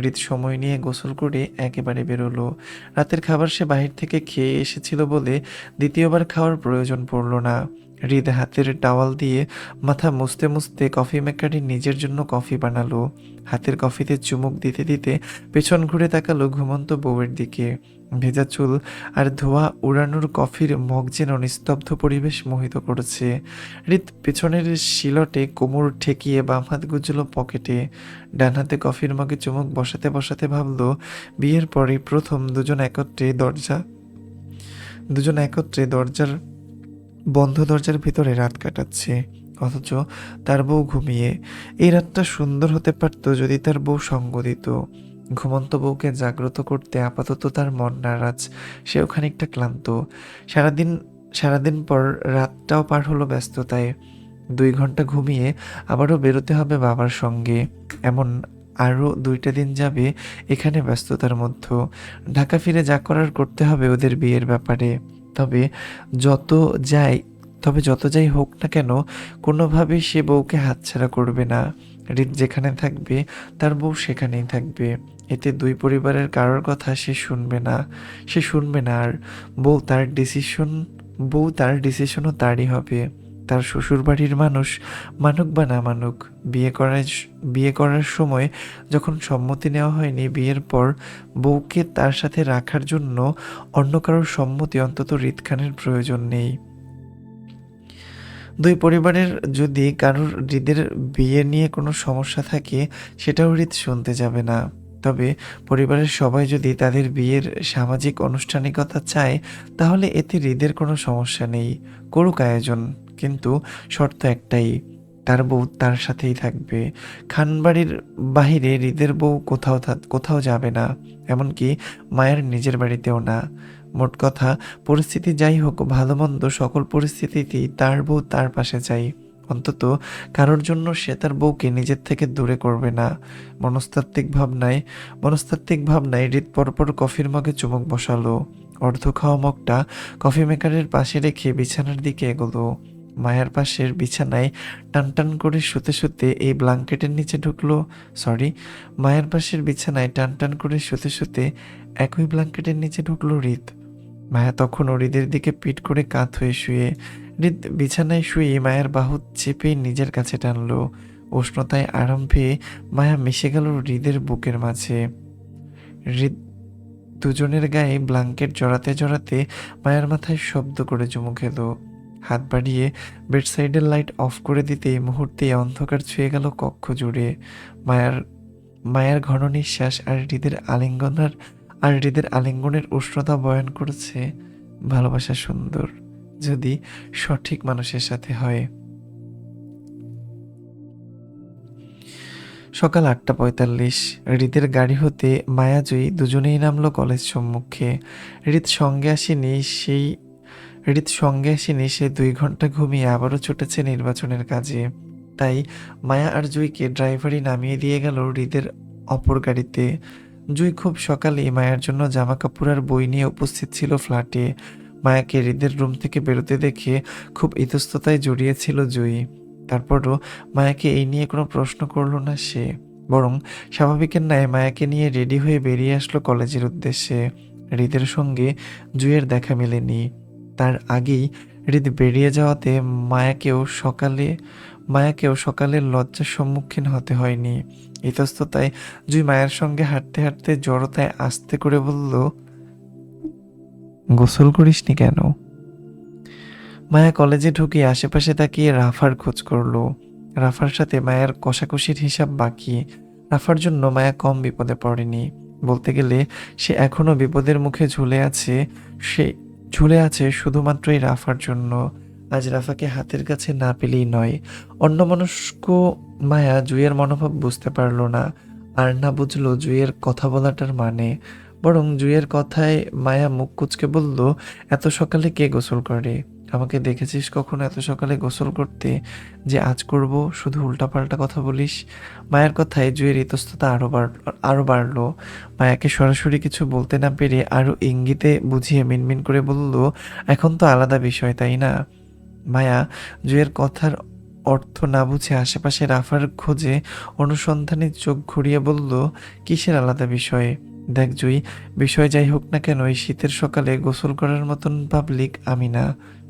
হৃদ সময় নিয়ে গোসল করে একেবারে বেরোলো। রাতের খাবার সে বাহির থেকে খেয়ে এসেছিল বলে দ্বিতীয়বার খাওয়ার প্রয়োজন পড়ল না। হৃদ হাতের টাওয়াল দিয়ে মাথা মুছতে মুছতে কফি মেকারে নিজের জন্য কফি বানালো। হাতের কফিতে চুমুক দিতে দিতে পেছন ঘুরে তাকালো ঘুমন্ত বউয়ের দিকে। ভেজা চুল আর ধোয়া উড়ানোর কফির মগ যেন নিস্তব্ধ পরিবেশ মোহিত করেছে। হৃদ পেছনের শিলটে কোমর ঠেকিয়ে বাম হাত গুজল পকেটে। ডান হাতে কফির মগে চুমুক বসাতে বসাতে ভাবলো, বিয়ের পরে প্রথম দুজন একত্রে দরজার বন্ধ দরজার ভিতরে রাত কাটাচ্ছে, অথচ তার বউ ঘুমিয়ে। এই রাতটা সুন্দর হতে পারত যদি তার বউ সঙ্গ দিত। ঘুমন্ত বউকে জাগ্রত করতে আপাতত তার মন নারাজ, সেও খানিকটা ক্লান্ত। সারাদিন সারাদিন পর রাতটাও পার হলো ব্যস্ততায়। 2 ঘন্টা ঘুমিয়ে আবারও বেরোতে হবে বাবার সঙ্গে। এমন আরও 2টা দিন যাবে এখানে ব্যস্ততার মধ্যে। ঢাকা ফিরে যা করার করতে হবে ওদের বিয়ের ব্যাপারে। তবে যত যাই যত যাই হোক না কেন, কোনোভাবেই সে বউকে হাতছাড়া করবে না। হৃদ যেখানে থাকবে তার বউ সেখানেই থাকবে। এতে দুই পরিবারের কারোর কথা সে শুনবে না আর বউ তার ডিসিশনও তারই হবে। তার শ্বশুরবাড়ির মানুষ মানুক বা না মানুক, বিয়ে করার সময় যখন সম্মতি নেওয়া হয়নি, বিয়ের পর বউকে তার সাথে রাখার জন্য অন্য কারোর সম্মতি অন্তত হৃদ খানের প্রয়োজন নেই। দুই পরিবারের যদি কারোর হৃদের বিয়ে নিয়ে কোনো সমস্যা থাকে, সেটাও হৃদ শুনতে যাবে না। তবে পরিবারের সবাই যদি তাদের বিয়ের সামাজিক আনুষ্ঠানিকতা চায়, তাহলে এতে হৃদের কোনো সমস্যা নেই, করুক আয়োজন। কিন্তু শর্ত একটাই, তার বউ তার সাথেই থাকবে। খানবাড়ির বাহিরে হৃদের বউ কোথাও যাবে না, এমনকি মায়ের নিজের বাড়িতেও না। মোট কথা, পরিস্থিতি যাই হোক, ভালো মন্দ সকল পরিস্থিতিতেই তার বউ তার পাশে চাই। অন্তত কারোর জন্য সে তার বউকে নিজের থেকে দূরে করবে না। মনস্তাত্ত্বিক ভাবনায় হৃদ পরপর কফির মগে চুমুক বসালো। অর্ধ খাওয়া মগটা কফি মেকারের পাশে রেখে বিছানার দিকে এগোলো। মায়ের পাশের বিছানায় টানটান করে শুতে শুতে এই ব্ল্যাঙ্কেটের নিচে ঢুকলো। সরি, মায়ের পাশের বিছানায় টানটান করে শুতে শুতে একই ব্ল্যাঙ্কেটের নিচে ঢুকলো হৃদ। মায়া তখন হৃদের দিকে পিঠ করে কাত হয়ে শুয়ে। হৃদ বিছানায় শুয়ে মায়ের বাহু চেপে নিজের কাছে টানলো। উষ্ণতায় আরাম পেয়ে মায়া মিশে গেল হৃদের বুকের মাঝে। হৃদ দুজনের গায়ে ব্ল্যাঙ্কেট জড়াতে জড়াতে মায়ার মাথায় শব্দ করে চুমু খেলো। হাত বাড়িয়ে বেডসাইডের লাইট অফ করে দিতেই মুহূর্তেই অন্ধকার ছুঁয়ে গেল কক্ষ জুড়ে। মায়ার মায়ের ঘন নিঃশ্বাস আর হৃদের আলিঙ্গনের উষ্ণতা বয়ন করেছে ভালোবাসা সুন্দর, যদি সঠিক মানুষের সাথে হয়। সকাল 8:45। হৃদের গাড়ি হতে মায়াজয়ী দুজনেই নামলো কলেজ সম্মুখে। হৃদ সঙ্গে আসেনি সেই হৃদ সঙ্গে আসেনি সে 2 ঘন্টা ঘুমিয়ে আবারও ছুটেছে নির্বাচনের কাজে। তাই মায়া আর জুইকে ড্রাইভারই নামিয়ে দিয়ে গেল হৃদের অপর গাড়িতে। জুই খুব সকালেই মায়ের জন্য জামা কাপড় আর বই নিয়ে উপস্থিত ছিল ফ্ল্যাটে। মায়াকে হৃদের রুম থেকে বেরোতে দেখে খুব ইতস্ততায় জড়িয়েছিল জুই। তারপরও মায়াকে এই নিয়ে কোনো প্রশ্ন করলো না সে, বরং স্বাভাবিকের ন্যায় মায়াকে নিয়ে রেডি হয়ে বেরিয়ে আসলো কলেজের উদ্দেশ্যে। হৃদের সঙ্গে জুইয়ের দেখা মেলেনি। তার আগেই হৃদ বেরিয়ে যাওয়াতে মায়াকেও সকালের লজ্জার সম্মুখীন হতে হয়নি। ইতস্ততায় জুই মায়ের সঙ্গে হাঁটতে হাঁটতে জড়তায় আস্তে করে বলল, গোসল করিসনি কেন? মায়া কলেজে ঢুকে আশেপাশে তাকিয়ে রাফার খোঁজ করলো। রাফার সাথে মায়ের কষাকষির হিসাব বাকি। রাফার জন্য মায়া কম বিপদে পড়েনি। বলতে গেলে সে এখনো বিপদের মুখে সে ঝুলে আছে শুধুমাত্রই রাফার জন্য। আজ রাফাকে হাতের কাছে না পেলেই নয়। অন্যমনস্ক মায়া জুইয়ের মনোভাব বুঝতে পারল না, আর না বুঝলো জুইয়ের কথা বলাটার মানে। বরং জুইয়ের কথায় মায়া মুখ কুঁচকে বলল, এত সকালে কে গোসল করে? আমাকে দেখেছিস কখনো এত সকালে গোসল করতে? যে আজ করব শুধু উল্টাপাল্টা কথা বলিস। মায়ের কথায় জুয়ের ইতস্ততা আরো বাড়লো। মায়াকে সরাসরি কিছু বলতে না পেরে আরো ইঙ্গিতে বুঝিয়ে মিনমিন করে বলল, এখন তো আলাদা বিষয়, তাই না? মায়া জুয়ের কথার অর্থ না বুঝে আশেপাশে রাফার খোঁজে অনুসন্ধানী চোখ ঘুরিয়ে বলল, কিসের আলাদা বিষয়? দেখ জুই, বিষয় যাই হোক না কেন, এই শীতের সকালে গোসল করার মতন পাবলিক আমি না,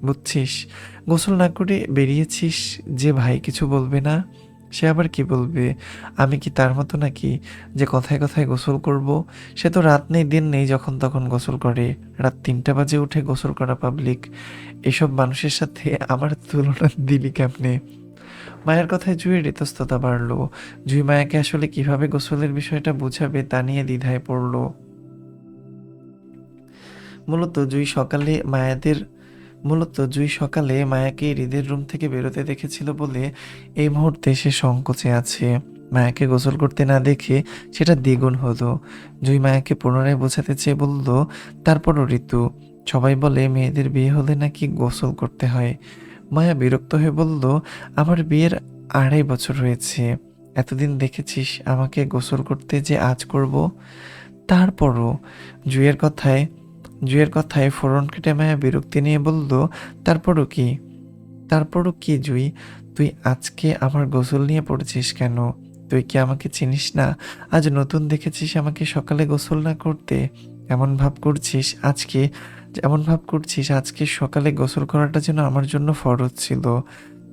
বুঝছিস? গোসল না করে বেরিয়েছিস যে ভাই কিছু বলবে না? সে আবার কি বলবে? আমি কি তার মতো নাকি যে কথায় কথায় গোসল করব? সে তো রাত নেই দিন নেই যখন তখন গোসল করে। রাত 3টা বাজে উঠে গোসল করা পাবলিক। এসব মানুষের সাথে আমার তুলনা দিলি কেমনে? মায়ের কথায় জুঁইয়ের ইতস্ততা বাড়ল। জুঁই মায়াকে আসলে কিভাবে গোসলের বিষয়টা বুঝাবে তা নিয়ে দ্বিধায় পড়ল। মূলত জুঁই সকালে মায়াদের মূলত জুঁই সকালে মায়াকে হৃদের রুম থেকে বেরোতে দেখেছিল বলে এই মুহূর্তে সে সংকোচে আছে। মায়াকে গোসল করতে না দেখে সেটা দ্বিগুণ হলো। জুঁই মায়াকে পুনরায় বোঝাতে চেয়ে বলল, তারপরও ঋতু, সবাই বলে মেয়েদের বিয়ে হলে নাকি গোসল করতে হয়। মায়া বিরক্ত হয়ে বলল, আমার বিয়ের 2.5 বছর হয়েছে। এতদিন দেখেছিস আমাকে গোসল করতে যে আজ করব? তারপরও জুঁইয়ের কথায় জুঁইয়ের কথায় ফোড়ন কেটে মায়া বিরক্তি নিয়ে বলল, তারপরও কি? তারপরও কি জুঁই? তুই আজকে আমার গোসল নিয়ে পড়েছিস কেন? তুই কি আমাকে চিনিস না? আজ নতুন দেখেছিস আমাকে সকালে গোসল না করতে? এমন ভাব করছিস আজকে এমন ভাব করছিস আজকে সকালে গোসল করাটা যেন আমার জন্য ফরজ ছিল।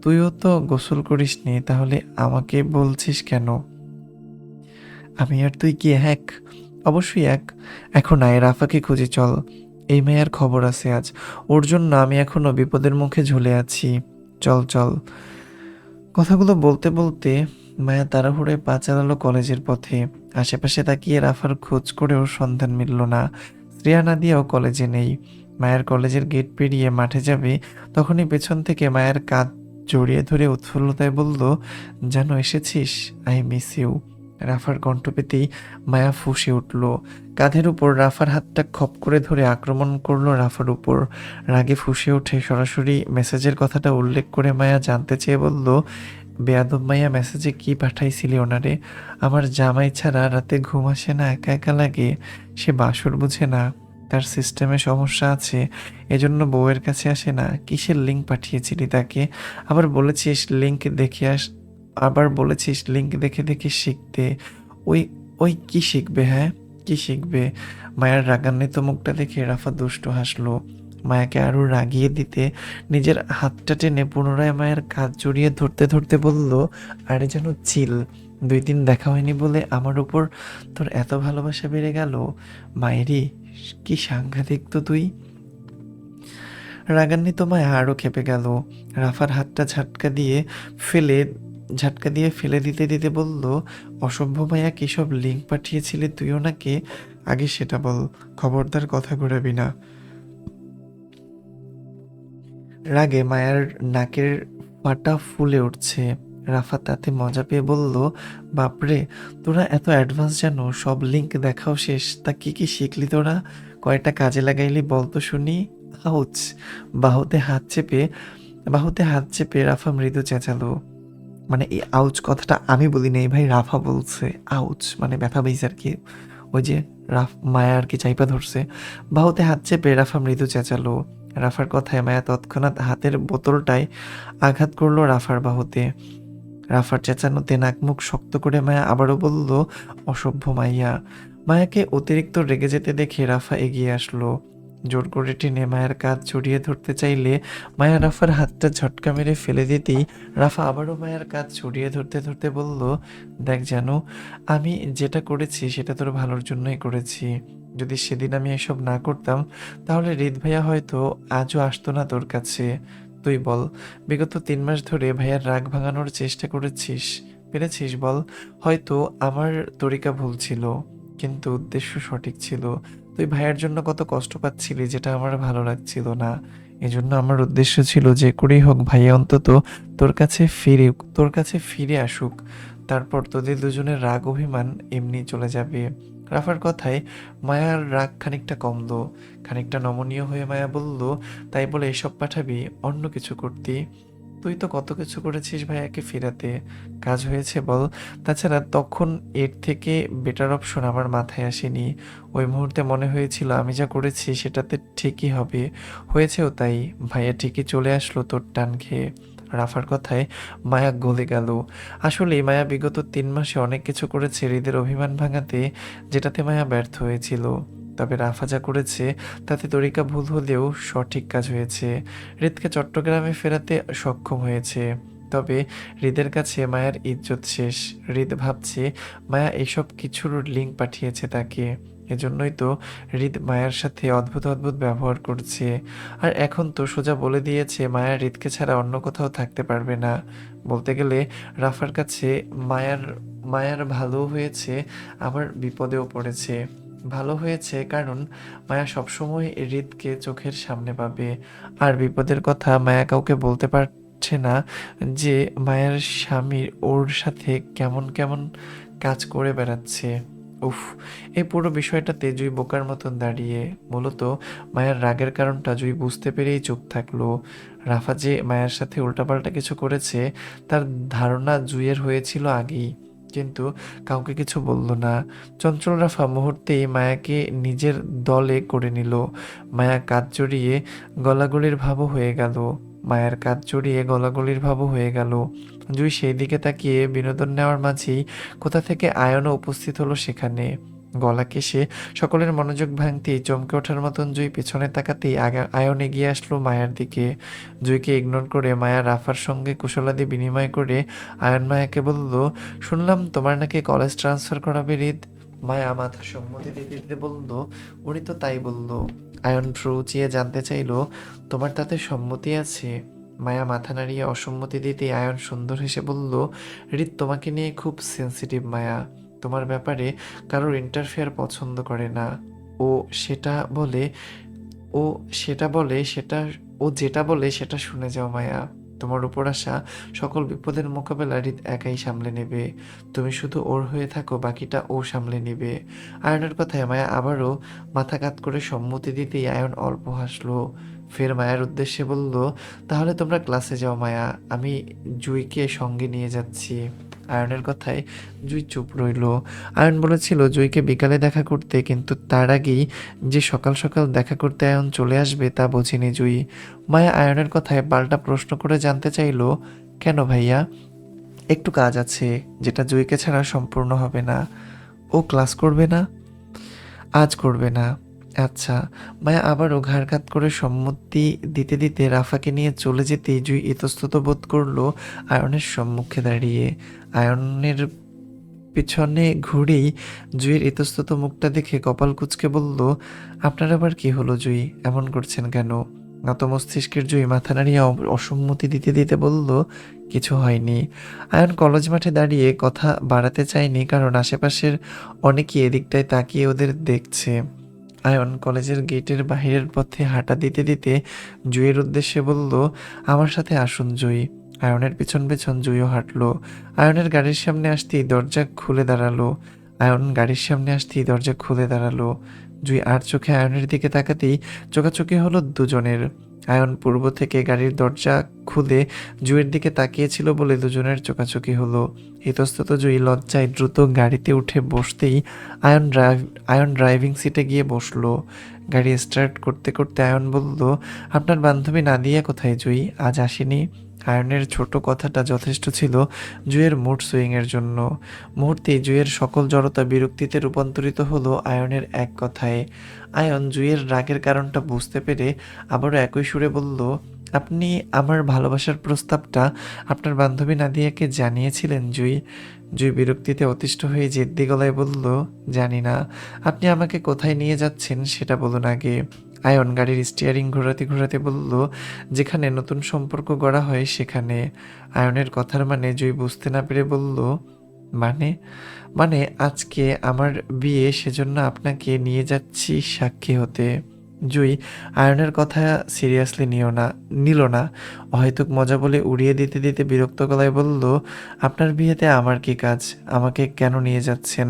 তুইও তো গোসল করিসনি, তাহলে আমাকে বলছিস কেন? আমি আর তুই কি এক? অবশ্যই এক। এখন আয়, রাফাকে খুঁজে চল। এই মেয়ের খবর আছে আজ। ওর জন্য আমি এখনো বিপদের মুখে ঝুলে আছি। চল চল। কথাগুলো বলতে বলতে মায়া তাড়াহুড়োয় পা চালালো কলেজের পথে। আশেপাশে তাকিয়ে রাফার খোঁজ করেও সন্ধান মিলল না। শ্রেয়া নাদিয়াও কলেজে নেই। মায়ের কলেজের গেট পেরিয়ে মাঠে যাবে, তখনই পেছন থেকে মায়ের কাঁধ জড়িয়ে ধরে উৎফুল্লতায় বলল, জানো এসেছিস, আই মিস ইউ। রাফার কণ্ঠ পেতেই মায়া ফুঁসে উঠল। কাঁধের উপর রাফার হাতটা খপ করে ধরে আক্রমণ করলো রাফার উপর। রাগে ফুঁসে উঠে সরাসরি মেসেজের কথাটা উল্লেখ করে মায়া জানতে চেয়ে বলল, বেয়াদব মাইয়া, মেসেজে কি পাঠাইছিলি ওনারে? আমার জামাই ছাড়া রাতে ঘুম আসে না, একা একা লাগে। সে বাসর বুঝে না, তার সিস্টেমে সমস্যা আছে, এজন্য বউয়ের কাছে আসে না। কিসের লিঙ্ক পাঠিয়েছিলি তাকে? আবার বলেছিস লিঙ্ক দেখে দেখে দেখে শিখতে। ওই ওই কি শিখবে? হ্যাঁ, কি শিখবে? মায়ের রাগান্বিত মুখটা দেখে রাফা দুষ্টু হাসলো। মায়াকে আরো রাগিয়ে দিতে নিজের হাতটা টেনে পুনরায় মায়ের কাঁধ জড়িয়ে ধরতে ধরতে বলল, আরে যেন চিল, 2 দিন দেখা হয়নি বলে আমার উপর তোর এত ভালোবাসা বেড়ে গেল? মায়েরই কি সাংঘাতিক তো তুই। রাগান্বিত মায়া আরও খেপে গেল। রাফার হাতটা ফেলে ঝাটকা দিয়ে ফেলে দিতে দিতে বলল, অসভ্য মায়া, কী সব লিঙ্ক পাঠিয়েছিলি তুই ওনাকে? আগে সেটা বল, খবরদার কথা ঘোরাবি না। রাগে মায়ার নাকের পাটা ফুলে উঠছে। রাফা তাতে মজা পেয়ে বলল, বাপরে, তোরা এত অ্যাডভান্স জানো, সব লিঙ্ক দেখাও শেষ। তা কি কি শিখলি তোরা? কয়টা কাজে লাগাইলি বল তো শুনি। আউচ। বাহুতে হাত চেপে বাহুতে হাত চেপে রাফা মৃদু চেঁচালো। মানে এই আউচ কথাটা আমি বলি নাই ভাই, রাফা বলছে। আউচ মানে ব্যথা পাইছে আর কি। ওই যে মায়া আর কি চাইপা ধরছে। বাহুতে হাত চেপে রাফা মৃদু চেঁচালো। রাফার কথায় মায়া তৎক্ষণাৎ হাতের বোতলটায় আঘাত করলো রাফার বাহুতে। রাফার চেঁচানোতে নাক মুখ শক্ত করে মায়া আবারও বলল, অসভ্য মাইয়া। মায়াকে অতিরিক্ত রেগে যেতে দেখে রাফা এগিয়ে আসলো। জোর করে টেনে মায়ের কাঁধ জড়িয়ে ধরতে চাইলে মায়া রাফার হাতটা ঝটকা মেরে ফেলে দিতেই রাফা আবারও মায়ের কাঁধ জড়িয়ে ধরতে ধরতে বলল, দেখ জানু, আমি যেটা করেছি সেটা তোর ভালোর জন্যই করেছি। যদি সেদিন আমি এসব না করতাম তাহলে হৃদ ভাইয়া হয়তো আজও আসতো না তোর কাছে। তুই বল, বিগত 3 মাস ধরে ভাইয়ার রাগ ভাঙানোর চেষ্টা পেরেছিস বল? হয়তো আমার তরিকা ভুল ছিল, কিন্তু উদ্দেশ্য সঠিক ছিল। তুই ভাইয়ার জন্য কত কষ্ট পাচ্ছিলি, যেটা আমার ভালো লাগছিল না। এজন্য আমার উদ্দেশ্য ছিল যে করেই হোক ভাইয়া অন্তত তোর কাছে ফিরে আসুক। তারপর তোদের দুজনের রাগ অভিমান এমনি চলে যাবে। রাফার কথায় মায়ার রাগ খানিকটা কমলো। খানিকটা নমনীয় হয়ে মায়া বলল, তাই বলে এসব পাঠাবি? অন্য কিছু করতি। তুই তো কত কিছু করেছিস ভাইয়াকে ফেরাতে। কাজ হয়েছে বল? তাছাড়া তখন এর থেকে বেটার অপশন আমার মাথায় আসেনি। ওই মুহূর্তে মনে হয়েছিল আমি যা করেছি সেটাতে ঠিকই হবে। হয়েছেও তাই। ভাইয়া ঠিকই চলে আসলো তোর টান খেয়ে। রাফার কথায় মায়া গলে গেল। আসলেই মায়া বিগত 3 মাসে অনেক কিছু করেছে হৃদের অভিমান ভাঙাতে, যেটাতে মায়া ব্যর্থ হয়েছিল। তবে রাফা যা করেছে তাতে তরিকা ভুল হলেও সঠিক কাজ হয়েছে। হৃদকে চট্টগ্রামে ফেরাতে সক্ষম হয়েছে। তবে হৃদের কাছে মায়ার ইজ্জত শেষ। হৃদ ভাবছে মায়া এসব কিছুর লিঙ্ক পাঠিয়েছে তাকে। এজন্যই তো হৃদ মায়ার সাথে অদ্ভুত অদ্ভুত ব্যবহার করছে। আর এখন তো সোজা বলে দিয়েছে মায়া হৃদকে ছাড়া অন্য কোথাও থাকতে পারবে না। বলতে গেলে রাফার কাছে মায়ার মায়ার ভালো হয়েছে, আবার বিপদেও পড়েছে। ভালো হয়েছে কারণ মায়া সবসময় হৃদকে চোখের সামনে পাবে। আর বিপদের কথা মায়া কাউকে বলতে পারছে না যে মায়ের স্বামীর ওর সাথে কেমন কেমন কাজ করে বেড়াচ্ছে। উফ, এই পুরো বিষয়টাতে জুই বোকার মতন দাঁড়িয়ে। মূলত মায়ের রাগের কারণটা জুই বুঝতে পেরেই চুপ থাকলো। রাফা যে মায়ের সাথে উল্টাপাল্টা কিছু করেছে তার ধারণা জুইয়ের হয়েছিল আগেই, কিন্তু কাউকে কিছু বলল না। চঞ্চল রাফা মুহূর্তেই মায়াকে নিজের দলে করে নিল। মায়া কাঁধ জড়িয়ে গলাগলির ভাবও হয়ে গেল। মায়ের কাঁধ জড়িয়ে গলাগলির ভাবও হয়ে গেল। জুই সেই দিকে তাকিয়ে বিনোদন নেওয়ার মাঝেই কোথা থেকে আয়নও উপস্থিত হলো সেখানে। গলা কেশে সকলের মনোযোগ ভাঙতেই চমকে ওঠার মতন জুই পেছনে তাকাতেই আয়ন এগিয়ে আসলো মায়ার দিকে। জুইকে ইগনোর করে মায়া রাফার সঙ্গে কুশলাদি বিনিময় করে আয়ন মায়াকে বলল, শুনলাম তোমার নাকি কলেজ ট্রান্সফার করাবে হৃদ। মায়া মাথা সম্মতি দিতে দিতে বলল, উনি তো তাই বলল। আয়ন ভ্রু উঁচিয়ে জানতে চাইল, তোমার তাতে সম্মতি আছে? মায়া মাথা নাড়িয়ে অসম্মতি দিতেই আয়ন সুন্দর হেসে বলল, হৃদ তোমাকে নিয়ে খুব সেন্সিটিভ মায়া। তোমার ব্যাপারে কারোর ইন্টারফেয়ার পছন্দ করে না। ও সেটা বলে ও সেটা বলে সেটা ও যেটা বলে সেটা শুনে যাও মায়া। তোমার উপর আসা সকল বিপদের মোকাবেলা হৃদ একাই সামলে নেবে। তুমি শুধু ওর হয়ে থাকো, বাকিটা ও সামলে নেবে। আয়নের কথায় মায়া আবারও মাথা কাত করে সম্মতি দিতেই আয়ন অল্প হাসলো। ফের মায়ের উদ্দেশ্যে বলল, তাহলে তোমরা ক্লাসে যাও মায়া, আমি জুইকে সঙ্গে নিয়ে যাচ্ছি। আয়নের কথায় জুই চুপ রইল। আয়ন বলেছিল জুইকে বিকালে দেখা করতে, কিন্তু তার আগেই যে সকাল সকাল দেখা করতে আয়ন চলে আসবে তা বোঝেনি জুই। মায়া আয়নের কথায় পাল্টা প্রশ্ন করে জানতে চাইল, কেন ভাইয়া? একটু কাজ আছে যেটা জুইকে ছাড়া সম্পূর্ণ হবে না। ও ক্লাস করবে না? আজ করবে না। আচ্ছা। মায়া আবারও ঘাড় কাত করে সম্মতি দিতে দিতে রাফাকে নিয়ে চলে যেতেই জুই ইতস্তত বোধ করলো আয়নের সম্মুখে দাঁড়িয়ে। আয়নের পিছনে ঘুরেই জুঁইয়ের ইতস্তত মুখটা দেখে কপাল কুঁচকে বলল, আপনার আবার কি হলো জুঁই, এমন করছেন কেন? নত মস্তিষ্কের জুঁই মাথা নাড়িয়ে অসম্মতি দিতে দিতে বলল, কিছু হয়নি। আয়ন কলেজ মাঠে দাঁড়িয়ে কথা বাড়াতে চায়নি, কারণ আশেপাশের অনেকেই এদিকটায় তাকিয়ে ওদের দেখছে। আয়ন কলেজের গেটের বাহিরের পথে হাঁটা দিতে দিতে জুঁইয়ের উদ্দেশ্যে বলল, আমার সাথে আসুন জুঁই। আয়নের পেছন পেছন জুঁইও হাঁটলো। আয়নের গাড়ির সামনে আসতেই দরজা খুলে দাঁড়ালো। জুঁই আর চোখে আয়নের দিকে তাকাতেই চোখাচোখি হলো দুজনের। আয়ন পূর্ব থেকে গাড়ির দরজা খুলে জুঁইয়ের দিকে তাকিয়েছিল বলে দুজনের চোখাচোখি হলো। ইতস্তত জুঁই লজ্জায় দ্রুত গাড়িতে উঠে বসতেই আয়ন ড্রাইভিং সিটে গিয়ে বসলো। গাড়ি স্টার্ট করতে করতে আয়ন বলল, আপনার বান্ধবী নাদিয়া কোথায় জুঁই, আজ আসেনি? আয়নের ছোট কথাটা যথেষ্ট ছিল জুঁইয়ের মুড সুইংয়ের জন্য। মুহূর্তেই জুঁইয়ের সকল জড়তা বিরক্তিতে রূপান্তরিত হলো আয়নের এক কথায়। আয়ন জুঁইয়ের রাগের কারণটা বুঝতে পেরে আবারও একই সুরে বলল, আপনি আমার ভালোবাসার প্রস্তাবটা আপনার বান্ধবী নাদিয়াকে জানিয়েছিলেন জুঁই? জুঁই বিরক্তিতে অতিষ্ঠ হয়ে জেদ্দি গলায় বলল, জানি না। আপনি আমাকে কোথায় নিয়ে যাচ্ছেন সেটা বলুন আগে। আয়ন গাড়ির স্টিয়ারিং ঘোরাতে ঘোরাতে বলল, যেখানে নতুন সম্পর্ক গড়া হয় সেখানে। আয়নের কথার মানে জুঁই বুঝতে না পেরে বলল, মানে? মানে আজকে আমার বিয়ে, সেজন্য আপনাকে নিয়ে যাচ্ছি সাক্ষী হতে। জুঁই আয়নের কথা সিরিয়াসলি নিল না। অহেতুক মজা বলে উড়িয়ে দিতে দিতে বিরক্ত গলায় বলল, আপনার বিয়েতে আমার কি কাজ? আমাকে কেন নিয়ে যাচ্ছেন?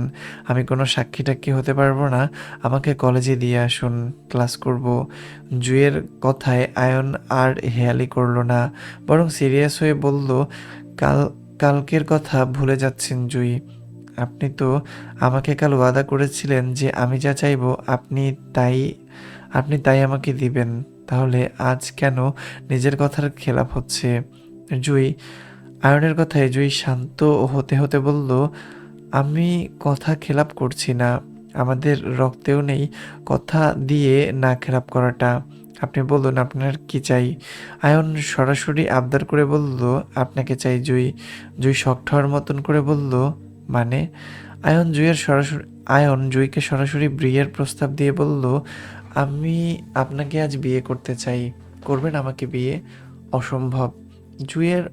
আমি কোনো সাক্ষী টাক্ষী হতে পারবো না। আমাকে কলেজে দিয়ে আসুন, ক্লাস করব। জুঁইয়ের কথায় আয়ন আর হেয়ালি করলো না, বরং সিরিয়াস হয়ে বলল, কাল কালকের কথা ভুলে যাচ্ছেন জুঁই? আপনি তো আমাকে কাল ওয়াদা করেছিলেন যে আমি যা চাইবো আপনি তাই আমাকে দিবেন। তাহলে আজ কেন নিজের কথার খেলাপ হচ্ছে? জুঁই আয়নের কথায় জুঁই শান্ত হতে হতে বলল, আমি কথা খেলাপ করছি না। আমাদের রক্তেও নেই কথা দিয়ে না খেলাপ করাটা। আপনি বলুন আপনার কি চাই? আয়ন সরাসরি আবদার করে বলল, আপনাকে চাই জুঁই। জুঁই শকড হওয়ার মতন করে বলল, মানে? আয়ন জুঁইয়ের সরাসরি আয়ন জুঁইকে সরাসরি বিয়ের প্রস্তাব দিয়ে বলল, আমি আপনাকে আজ বিয়ে করতে চাই। করবেন আমাকে বিয়ে? অসম্ভব। জুঁইয়ের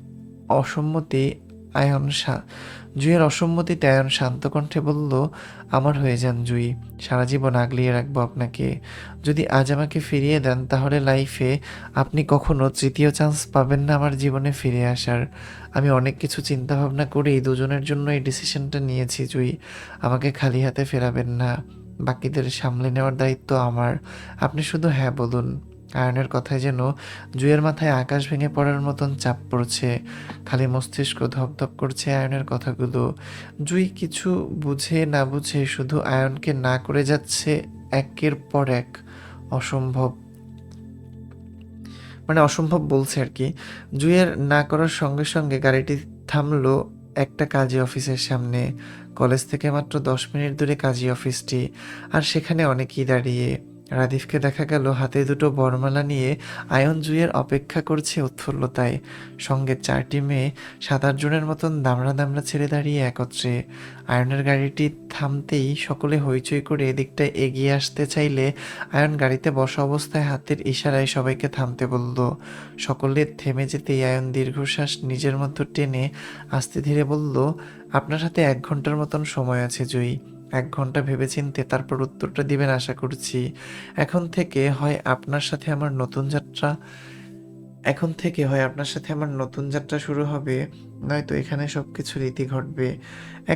অসম্মতি আয়ন শা জুঁইয়ের অসম্মতিতে আয়ন শান্ত কণ্ঠে বলল, আমার হয়ে যান জুঁই, সারা জীবন আগলিয়ে রাখবো আপনাকে। যদি আজ আমাকে ফিরিয়ে দেন তাহলে লাইফে আপনি কখনো তৃতীয় চান্স পাবেন না আমার জীবনে ফিরে আসার। আমি অনেক কিছু চিন্তা ভাবনা করেই দুজনের জন্য এই ডিসিশনটা নিয়েছি জুঁই। আমাকে খালি হাতে ফেরাবেন না। বাকিদের সামলে নেওয়ার দায়িত্ব আমার। আপনি শুধু হ্যাঁ বলুন। আয়নের কথায় যেন জুঁইয়ের মাথায় আকাশ ভেঙে পড়ার মতন চাপ পড়ছে। খালি মস্তিষ্ক ধপধপ করছে আয়নের কথাগুলো। জুঁই কিছু বুঝে না বুঝে শুধু আয়নকে না করে যাচ্ছে একের পর এক। অসম্ভব, মানে অসম্ভব বলছে আর কি। জুঁইয়ের না করার সঙ্গে সঙ্গে গাড়িটি থামলো একটা কাজী অফিসের সামনে। কলেজ থেকে মাত্র 10 মিনিট দূরে কাজী অফিসটি, আর সেখানে অনেকেই দাঁড়িয়ে। রাদিফকে দেখা গেল হাতে দুটো বরমালা নিয়ে আয়ন জুঁইয়ের অপেক্ষা করছে উৎফুল্লতায়। সঙ্গে 4টি মেয়ে 7-8 জনের মতন দামড়া দামড়া ছেড়ে দাঁড়িয়ে একত্রে। আয়নের গাড়িটি থামতেই সকলে হইচই করে এদিকটায় এগিয়ে আসতে চাইলে আয়ন গাড়িতে বসা অবস্থায় হাতের ইশারায় সবাইকে থামতে বলল। সকলে থেমে যেতেই আয়ন দীর্ঘশ্বাস নিজের মধ্যে টেনে আস্তে ধীরে বলল, আপনার হাতে 1 ঘন্টার মতন সময় আছে জুঁই। 1 ঘন্টা ভেবেচিন্তে তারপর উত্তরটা দিবেন আশা করছি। এখন থেকে হয় আপনার সাথে আমার নতুন যাত্রা এখন থেকে হয় আপনার সাথে আমার নতুন যাত্রা শুরু হবে, নয়তো এখানে সবকিছু রীতি ঘটবে।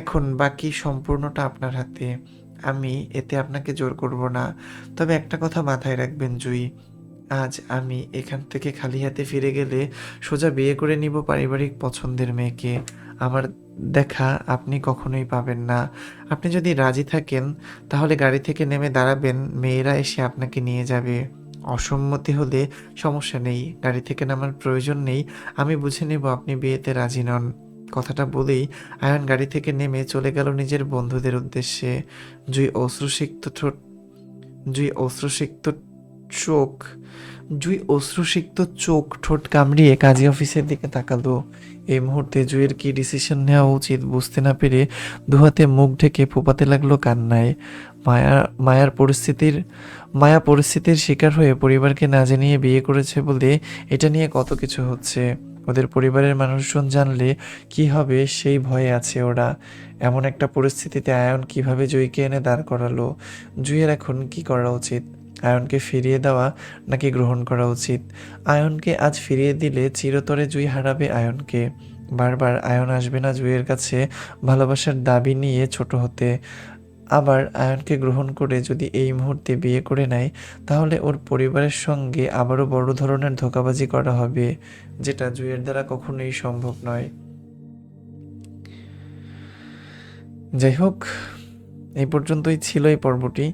এখন বাকি সম্পূর্ণটা আপনার হাতে। আমি এতে আপনাকে জোর করব না। তবে একটা কথা মাথায় রাখবেন জুঁই, আজ আমি এখান থেকে খালি হাতে ফিরে গেলে সোজা বিয়ে করে নিব পারিবারিক পছন্দের মেয়েকে। আমার দেখা আপনি কখনোই পাবেন না। আপনি যদি রাজি থাকেন তাহলে গাড়ি থেকে নেমে দাঁড়াবেন, মেয়েরা এসে আপনাকে নিয়ে যাবে। অসম্মতি হলে সমস্যা নেই, গাড়ি থেকে নামার প্রয়োজন নেই। আমি বুঝে নেব আপনি বিয়েতে রাজি নন। কথাটা বলেই আয়ন গাড়ি থেকে নেমে চলে গেল নিজের বন্ধুদের উদ্দেশ্যে। জুঁই অশ্রুসিক্ত ঠোঁট জুঁই অশ্রুসিক্ত চোখ জুই অশ্রুসিক্ত চোখ ঠোঁট কামড়িয়ে কাজী অফিসের দিকে তাকালো। এই মুহূর্তে জুইয়ের কি ডিসিশন নেওয়া উচিত বুঝতে না পেরে দুহাতে মুখ ঢেকে ফোপাতে লাগলো কান্নায়। মায়া মায়ার পরিস্থিতির মায়া পরিস্থিতির শিকার হয়ে পরিবারকে না জানিয়ে বিয়ে করেছে বলে এটা নিয়ে কত কিছু হচ্ছে। ওদের পরিবারের মানুষজন জানলে কি হবে সেই ভয়ে আছে ওরা। এমন একটা পরিস্থিতিতে আয়ন কিভাবে জুইকে এনে দাঁড় করালো? জুইয়ের এখন কি করা উচিত? আয়নকে ফিরিয়ে দেওয়া নাকি গ্রহণ করা উচিত? আয়নকে আজ ফিরিয়ে দিলে চিরতরে জুই হারাবে আয়নকে। বারবার আয়ন আসবে না জুইয়ের কাছে ভালোবাসার দাবি নিয়ে ছোট হতে। আবার আয়নকে গ্রহণ করে যদি এই মুহূর্তে বিয়ে করে নেয়, তাহলে ওর পরিবারের সঙ্গে আবারও বড় ধরনের ধোঁকাবাজি করা হবে, যেটা জুইয়ের দ্বারা কখনোই সম্ভব নয়। যাই হোক, এই পর্যন্তই ছিল এই পর্বটি।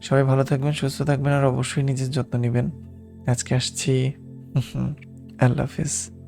সবাই ভালো থাকবেন, সুস্থ থাকবেন আর অবশ্যই নিজের যত্ন নেবেন। আজকে আসছি। আল্লাহ হাফিজ।